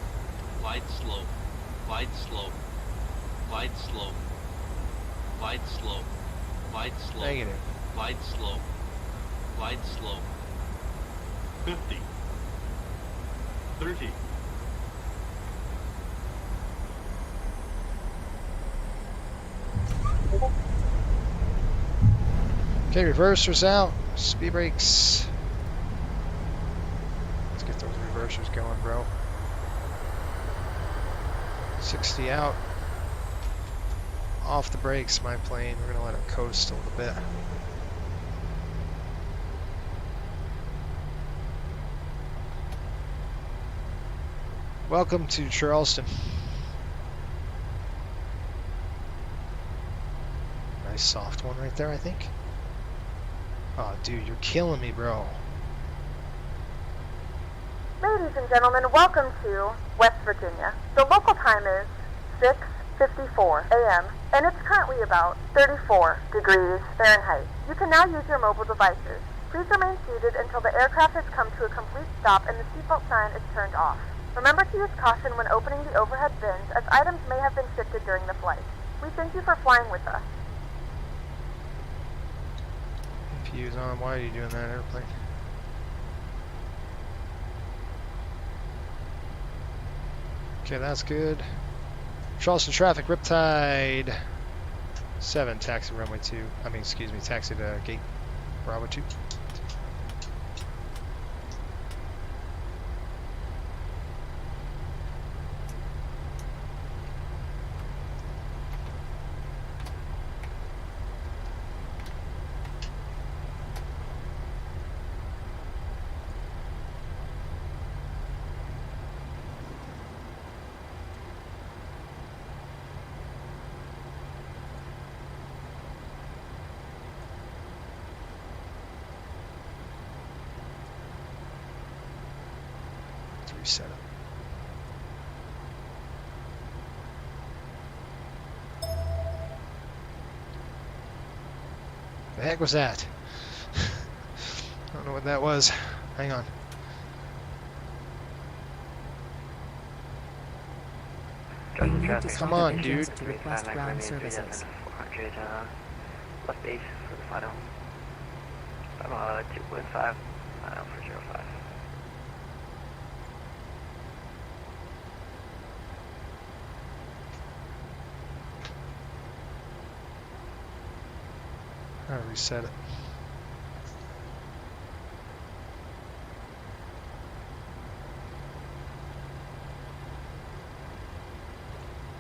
Glide slow. Glide slow. Glide slow. Glide slow. Glide slow. Negative. Glide slow. Glide slow. 50. 30. Okay, reversers out. Speed brakes. Let's get those reversers going, bro. 60 out. Off the brakes, my plane. We're gonna let it coast a little bit. Welcome to Charleston. Nice soft one right there, I think. Oh, dude, you're killing me, bro. Ladies and gentlemen, welcome to West Virginia. The local time is 6:54 a.m. and it's currently about 34 degrees Fahrenheit. You can now use your mobile devices. Please remain seated until the aircraft has come to a complete stop and the seatbelt sign is turned off. Remember to use caution when opening the overhead bins, as items may have been shifted during the flight. We thank you for flying with us. Fuse on. Why are you doing that, airplane? Okay, that's good. Charleston traffic, Riptide 7, taxi runway 2. I mean, excuse me, taxi to gate Bravo 2. Reset it. The heck was that? I don't know what that was. Hang on. Come on, dude. To request ground services. 400 left base for the final. I'm 2.5 for 05. I'll reset it.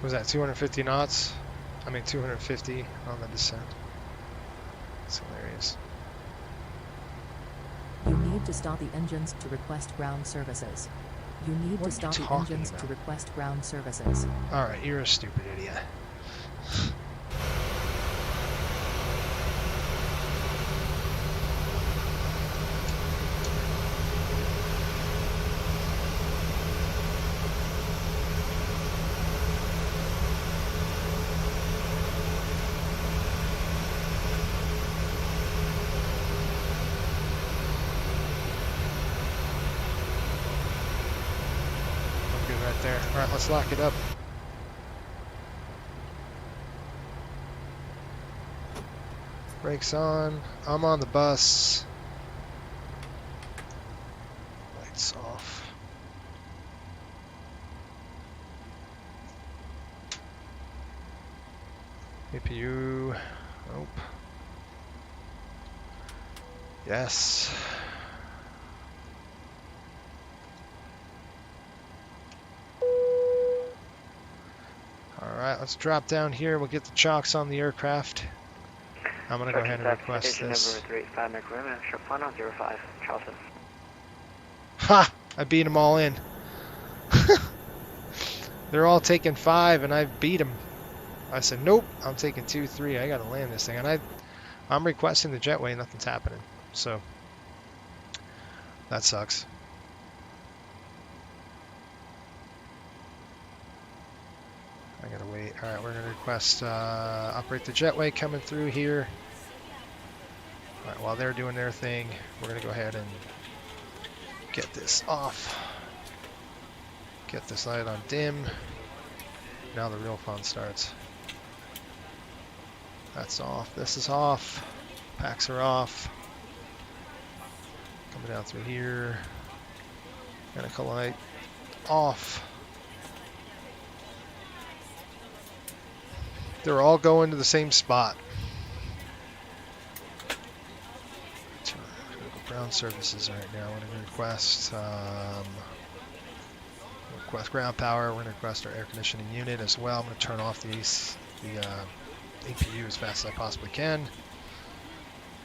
Was that 250 knots? I mean 250 on the descent. That's hilarious. You need to stop the engines to request ground services. You need What to stop are you the talking engines about? to request ground services. Alright, you're a stupid idiot. There. Alright, let's lock it up. Brakes on. I'm on the bus. Lights off. APU. Nope. Yes. Alright, let's drop down here. We'll get the chocks on the aircraft. I'm going to go ahead and request this. Number 385 McRoom, short final 05, Charleston. Ha! I beat them all in. They're all taking 5 and I beat them. I said, nope, I'm taking 2, 3. I got to land this thing. And I'm requesting the jetway, nothing's happening. So, that sucks. I gotta wait. Alright, we're gonna request operate the jetway coming through here. Alright, while they're doing their thing, we're gonna go ahead and get this off. Get this light on dim. Now the real fun starts. That's off. This is off. Packs are off. Coming down through here. Medical light off. They're all going to the same spot. Ground services right now. We're going to request ground power. We're going to request our air conditioning unit as well. I'm going to turn off the APU as fast as I possibly can.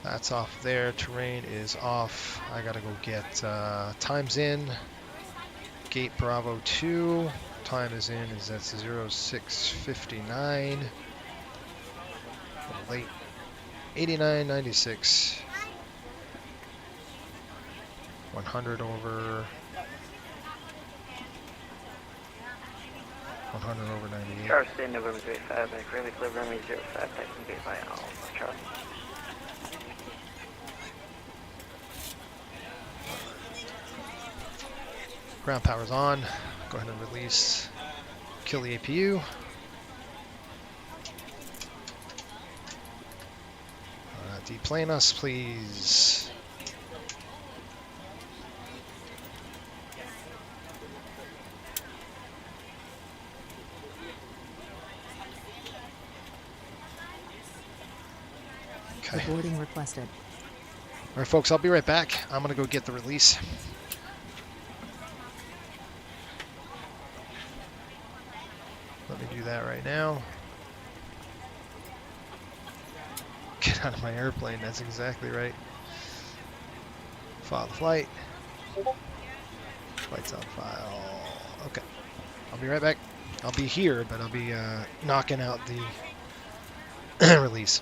That's off there. Terrain is off. I got to go get times in. Gate Bravo 2. Time is in is at 06:59. Late 89.96. 100 over 98. Charleston, November 35, McRoom, deliver runway 05, taxi gate by all, Charleston. Ground power's on. Go ahead and release. Kill the APU. Deplane us, please. Okay. Boarding requested. All right, folks, I'll be right back. I'm going to go get the release. Let me do that right now. Get out of my airplane. That's exactly right. File the flight. Flight's on file. Okay. I'll be right back. I'll be here, but I'll be knocking out the release.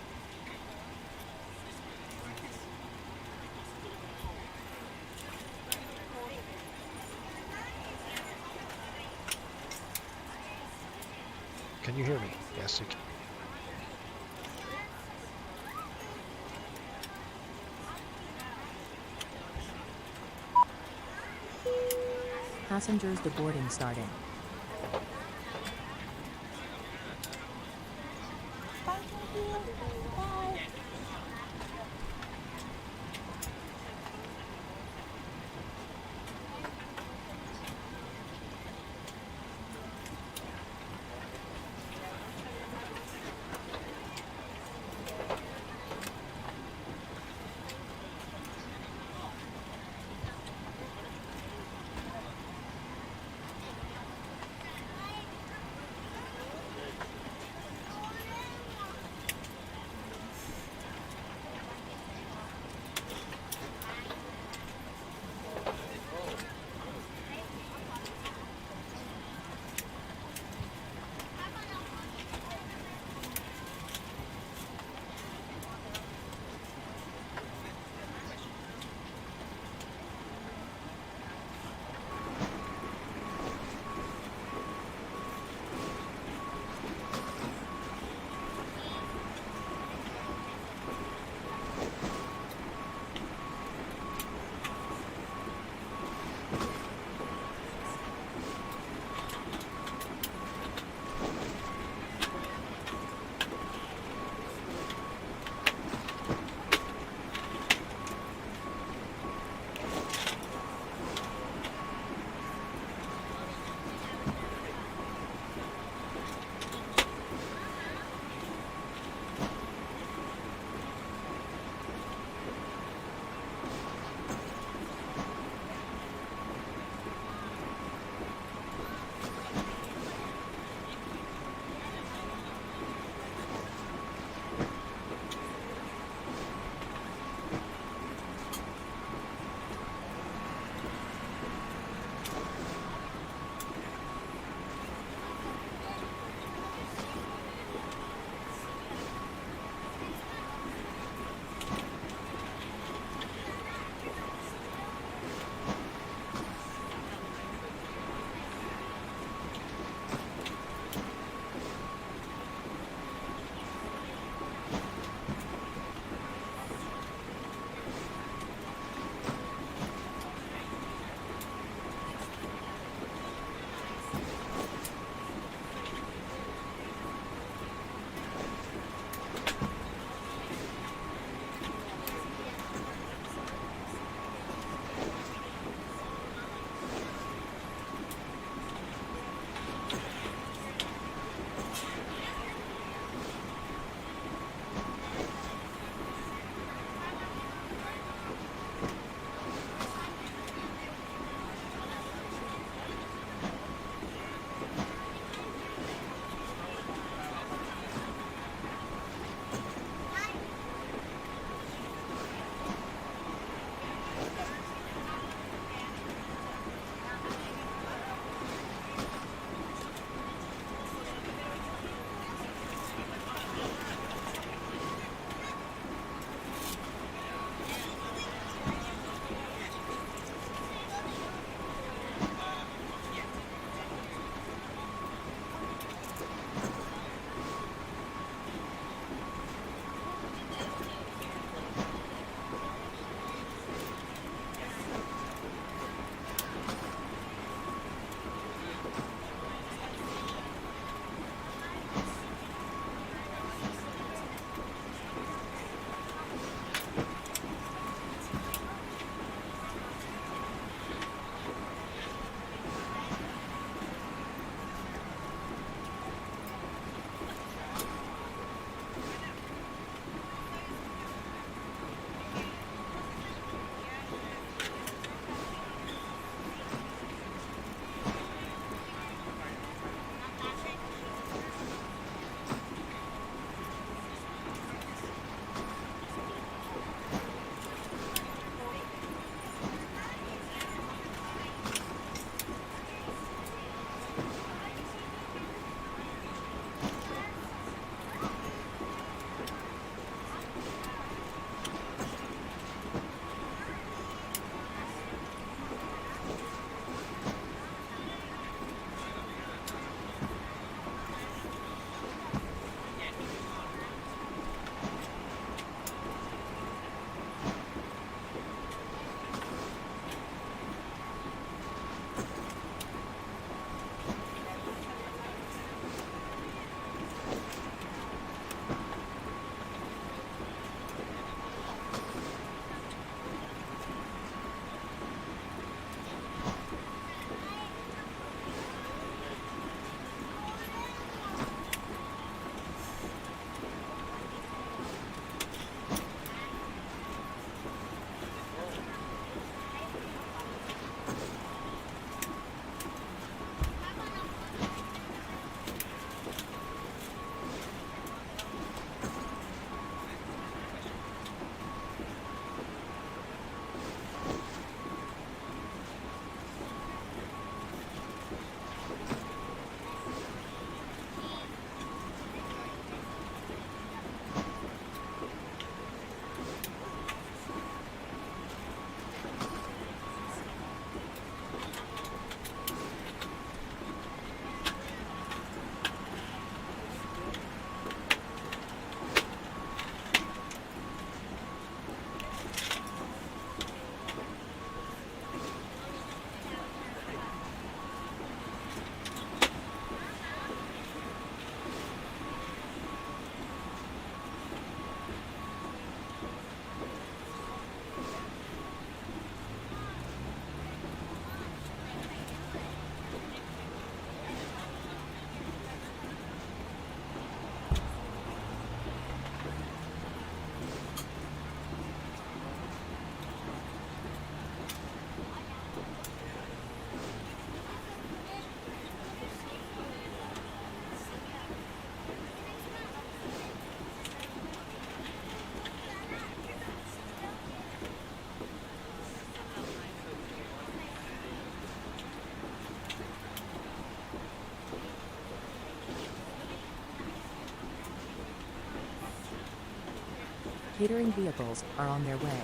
Can you hear me? Yes, you can. Passengers deboarding starting. Catering vehicles are on their way.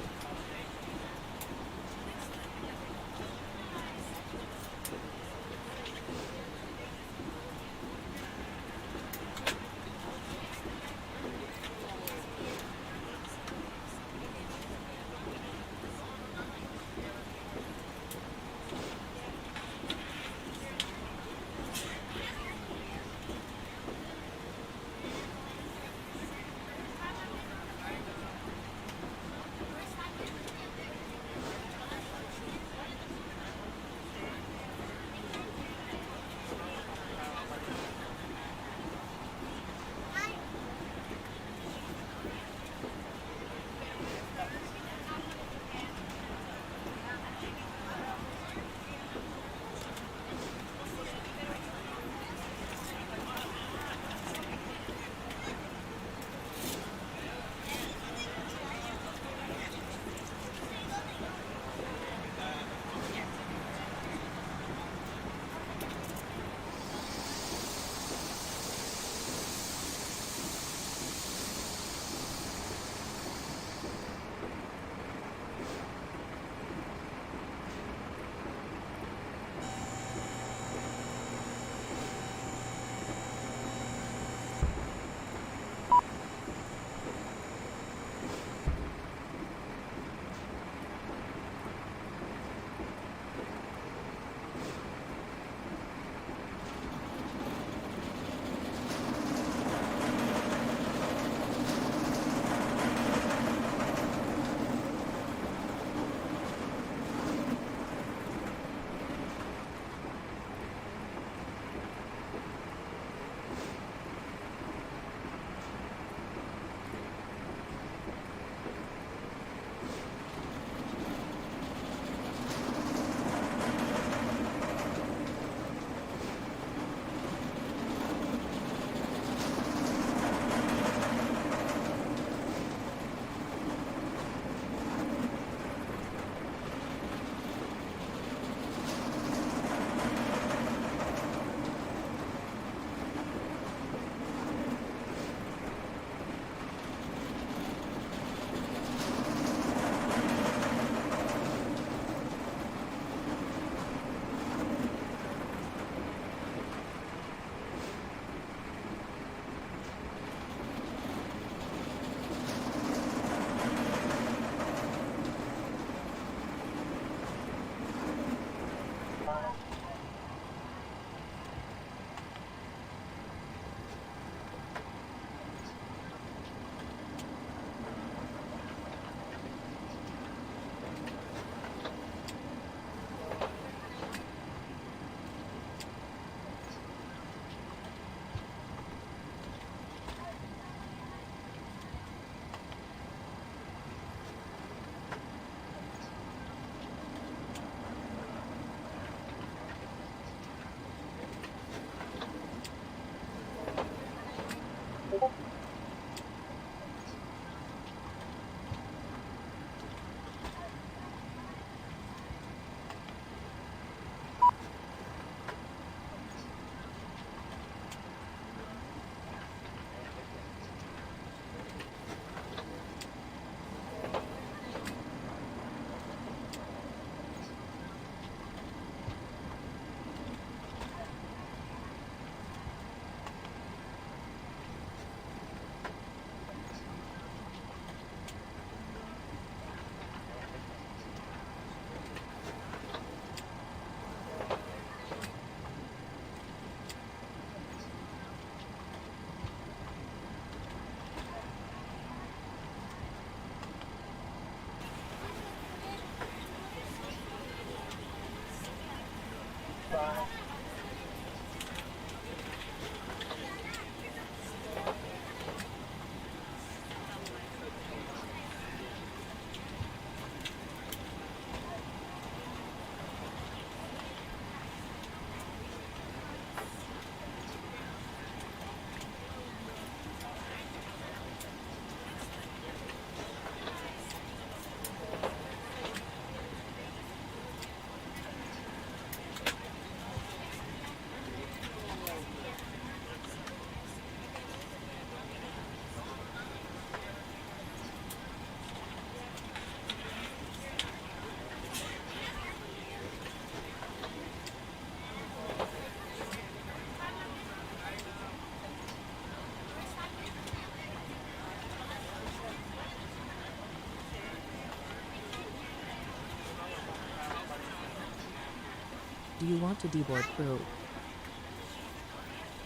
Do you want to deboard crew?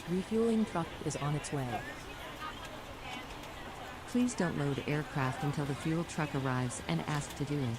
Refueling truck is on its way. Please don't load aircraft until the fuel truck arrives and ask to do it.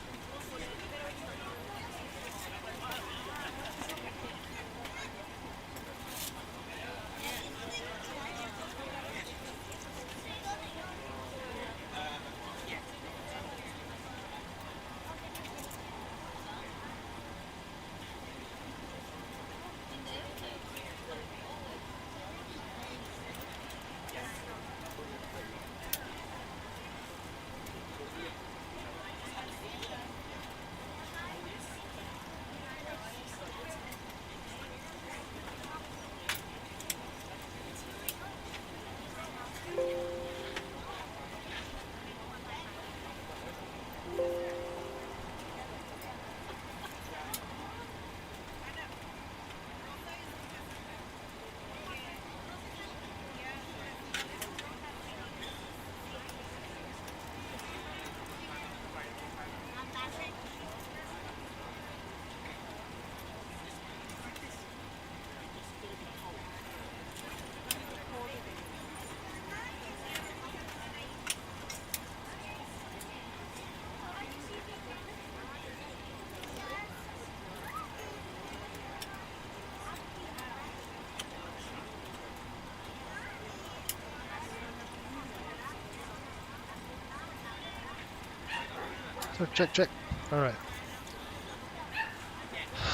Check. All right.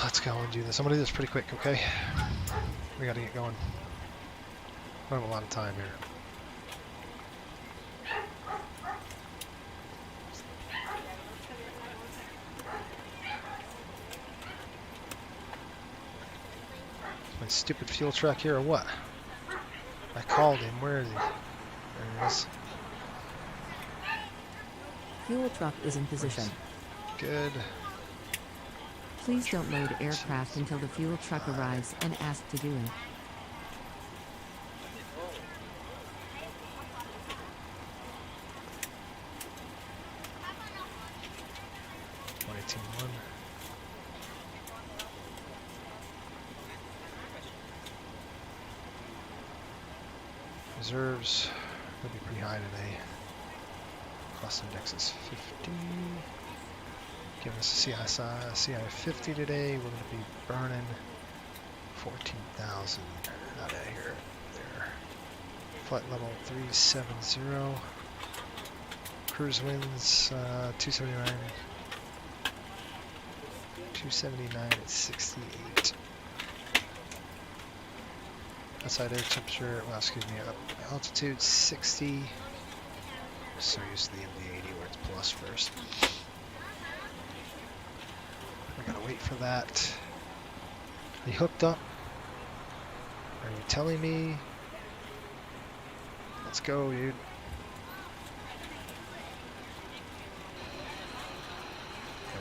Let's go and do this. I'm gonna do this pretty quick, okay? We gotta get going. I don't have a lot of time here. My stupid fuel truck here or what? I called him. Where is he? There he is. Fuel truck is in position. Good. Please don't load aircraft until the fuel truck arrives and ask to do it. Reserves will be pretty high today. Cost index is 50. Give us a CI 50 today. We're going to be burning 14,000 out of here. There. Flight level 370. Cruise winds 279. 279 at 68. Outside air temperature, well, excuse me, altitude 60. So used to the MD-80 where it's plus first. I gotta wait for that. Are you hooked up? Are you telling me? Let's go, dude.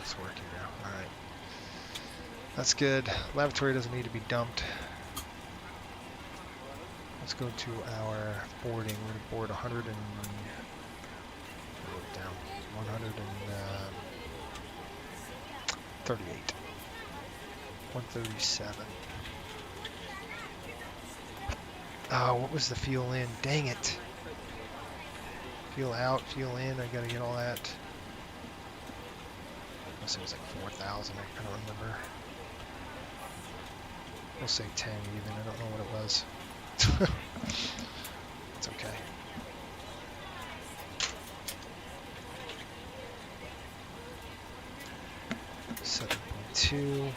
It's working now. Alright. That's good. Lavatory doesn't need to be dumped. Let's go to our boarding. We're going to board 100 and... down. 138. 137. Oh, what was the fuel in? Dang it. Fuel out, fuel in. I got to get all that. Unless it was like 4,000. I don't remember. We'll say 10 even. I don't know what it was. It's okay. $7.2.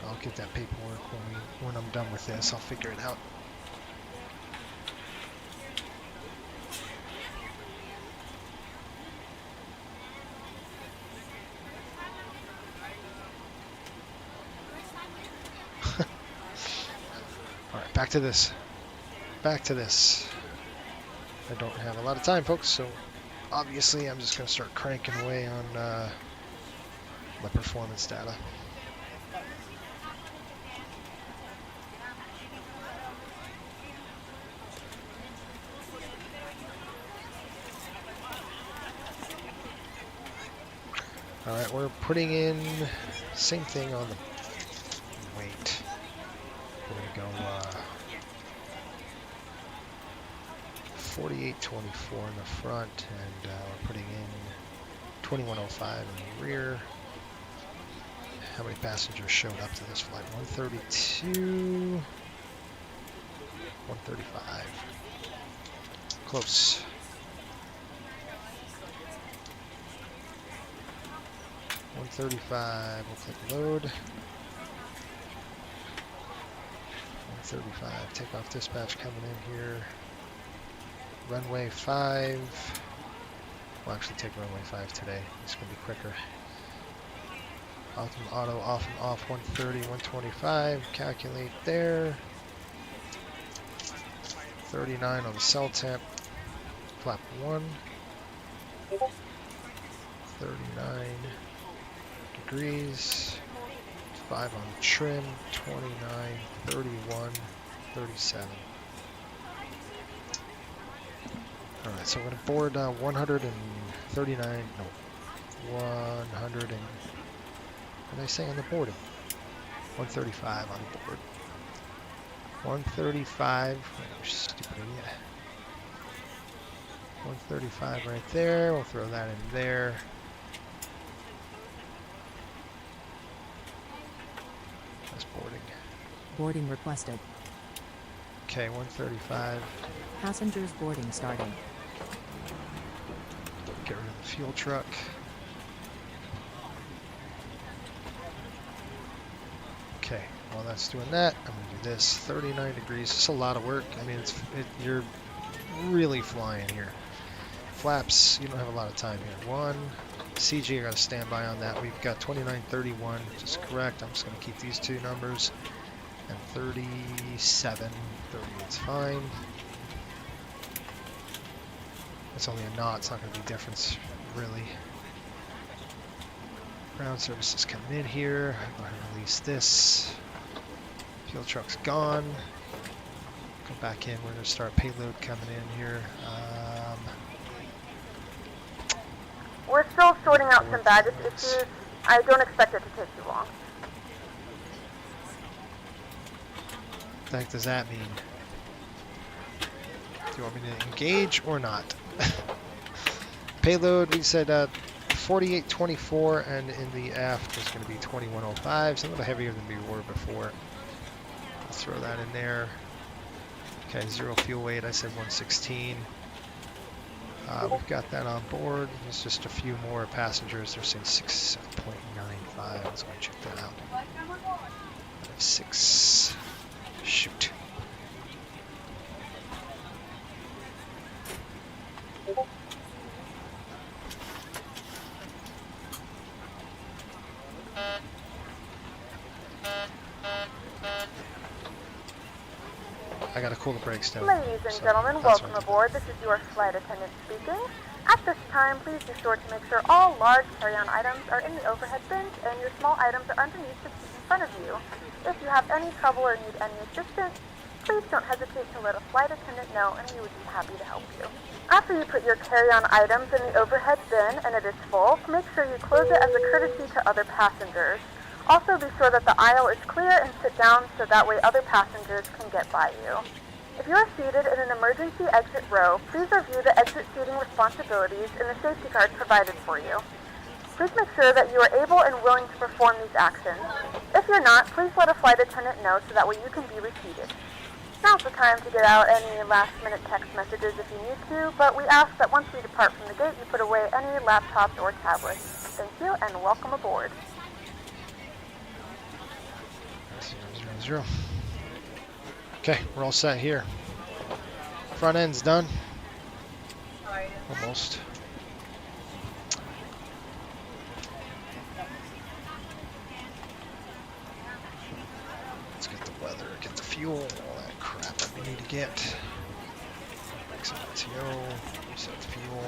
I'll get that paperwork when I'm done with this. I'll figure it out. Alright, back to this. Back to this. I don't have a lot of time, folks, so obviously I'm just going to start cranking away on my performance data. Alright, we're putting in same thing on the weight. We're going to go 4824 in the front, and we're putting in 2105 in the rear. How many passengers showed up to this flight? 132, 135. Close. $135, we'll click load. 135, takeoff dispatch coming in here. Runway 5. We'll actually take runway 5 today. It's going to be quicker. Optimum auto off and off 130, 125. Calculate there. 39 on the cell temp. Flap 1. 39 degrees. 5 on the trim. 29, 31, 37. Alright, so we're going to board 139, no, 100 and, what did I say on the boarding? 135 on the board. 135, stupid idiot. 135 right there, we'll throw that in there. That's boarding. Boarding requested. Okay, 135. Passengers boarding starting. Get rid of the fuel truck. Okay, while that's doing that, I'm going to do this. 39 degrees. It's a lot of work. I mean, you're really flying here. Flaps, you don't have a lot of time here. 1, CG, I got to stand by on that. We've got 2931, which is correct. I'm just going to keep these two numbers. And 37, 38's fine. It's only a knot, it's not going to be a difference, really. Ground services coming in here. I'm going to release this. Fuel truck's gone. Come back in, we're going to start payload coming in here. We're still sorting out some baggage issues. I don't expect it to take too long. What the heck does that mean? Do you want me to engage or not? Payload, we said 4824, and in the aft is going to be 2105, so a little heavier than we were before. Let's throw that in there. Okay, 0 fuel weight, I said 116. We've got that on board. There's just a few more passengers. They're saying 6.95. Let's go check that out. 6. Shoot. I gotta cool the brakes down. Ladies and gentlemen, welcome aboard. This is your flight attendant speaking. At this time, please be sure to make sure all large carry-on items are in the overhead bins and your small items are underneath the seat in front of you. If you have any trouble or need any assistance, please don't hesitate to let a flight attendant know and we would be happy to help you. After you put your carry-on items in the overhead bin and it is full, make sure you close it as a courtesy to other passengers. Also be sure that the aisle is clear and sit down so that way other passengers can get by you. If you are seated in an emergency exit row, please review the exit seating responsibilities in the safety card provided for you. Please make sure that you are able and willing to perform these actions. If you're not, please let a flight attendant know so that way you can be reseated. Now's the time to get out any last-minute text messages if you need to, but we ask that once we depart from the gate, you put away any laptops or tablets. Thank you, and welcome aboard. 000. Okay, we're all set here. Front end's done. Almost. Let's get the weather, get the fuel, all that crap that we need to get. Exit LTO, reset the fuel.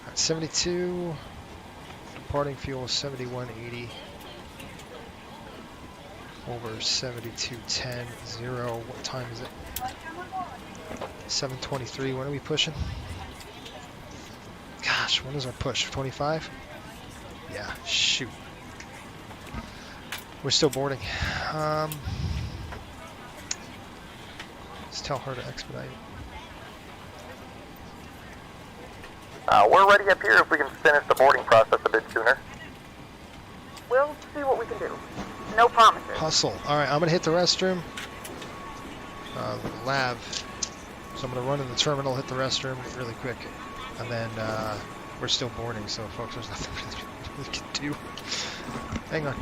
At 72, departing fuel is 71.80. over 7210 0. What time is it? 7:23. When are we pushing? Gosh, when is our push? 25? Yeah, shoot. We're still boarding. Let's tell her to expedite. We're ready up here if we can finish the boarding process a bit sooner. We'll see what we can do. No promises. Hustle. All right, I'm going to hit the restroom. The lab. So I'm going to run in the terminal, hit the restroom really quick. And then we're still boarding, so folks, there's nothing we can do. Hang on.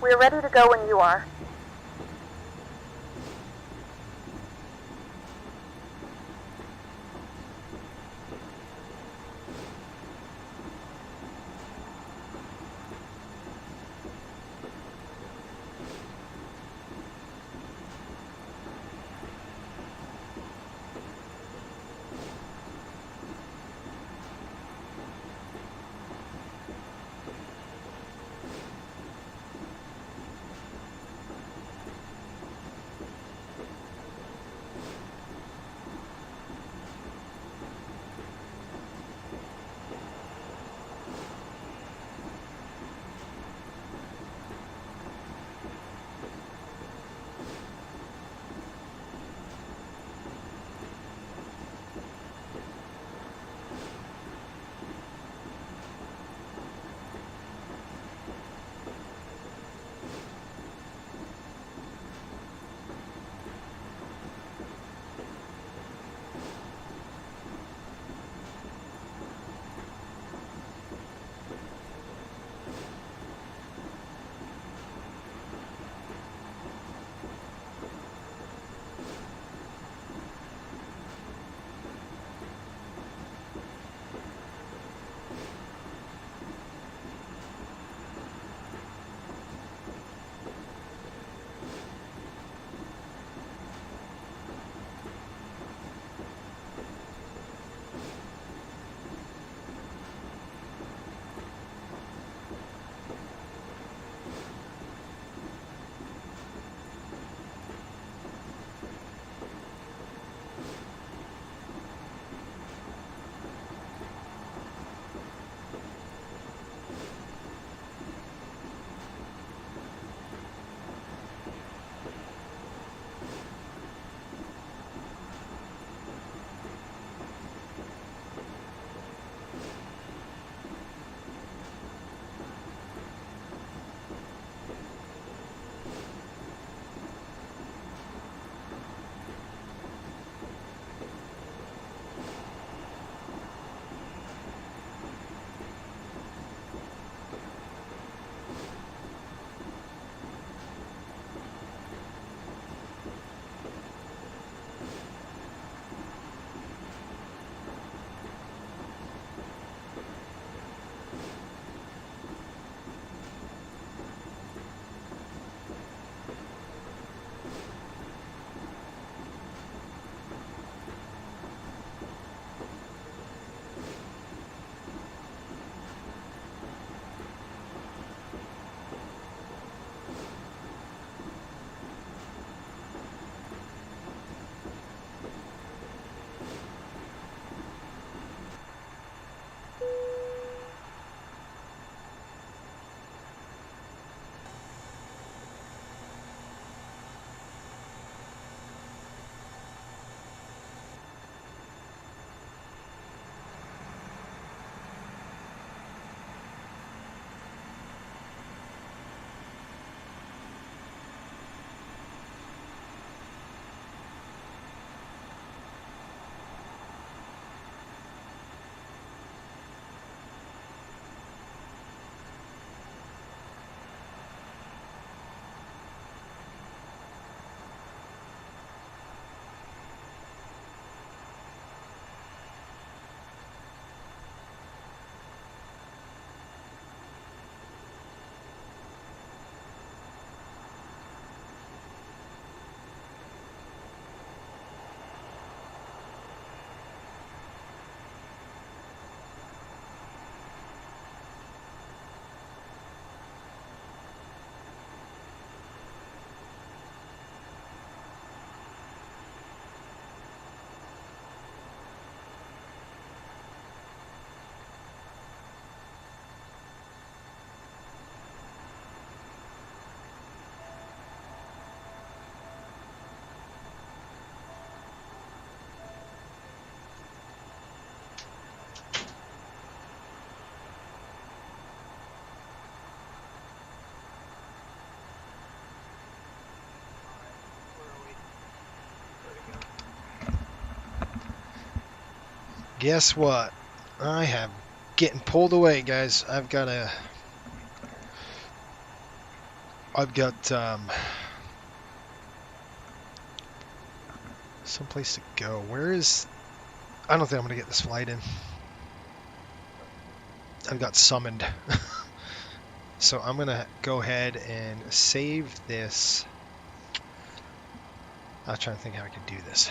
We are ready to go when you are. Guess what? I have getting pulled away, guys. I've got a I've got someplace to go. Where is... I don't think I'm going to get this flight in. I've got summoned. So I'm going to go ahead and save this. I'm trying to think how I can do this.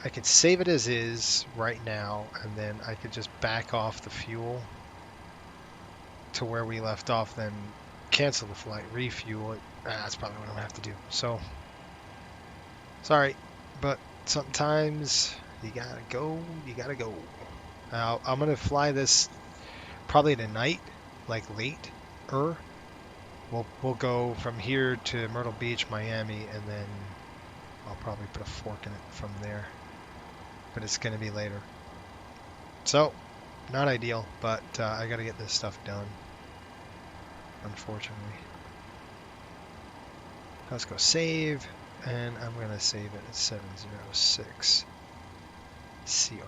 I could save it as is right now, and then I could just back off the fuel to where we left off, then cancel the flight, refuel it. That's probably what I'm going to have to do. So, sorry, but sometimes you gotta go, you gotta go. Now, I'm going to fly this probably tonight, like late-er. We'll go from here to Myrtle Beach, Miami, and then I'll probably put a fork in it from there. But it's going to be later. So, not ideal, but I got to get this stuff done, unfortunately. Let's go save, and I'm going to save it at 706 CRW.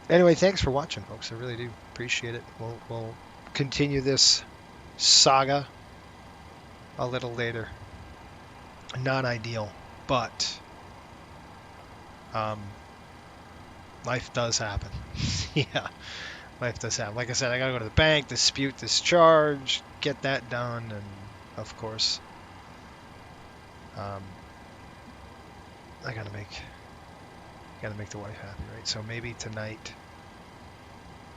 Anyway, thanks for watching, folks. I really do appreciate it. We'll continue this saga a little later. Not ideal, but life does happen. Yeah, life does happen. Like I said, I gotta go to the bank, dispute this charge, get that done, and of course, I gotta make the wife happy, right? So maybe tonight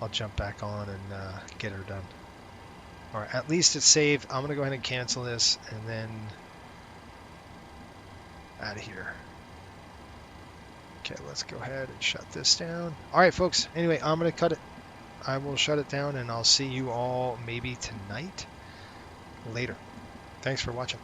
I'll jump back on and get her done. All right, at least it's saved. I'm gonna go ahead and cancel this, and then out of here. Okay, let's go ahead and shut this down. All right, folks. Anyway, I'm gonna cut it. I will shut it down, and I'll see you all maybe tonight. Later. Thanks for watching.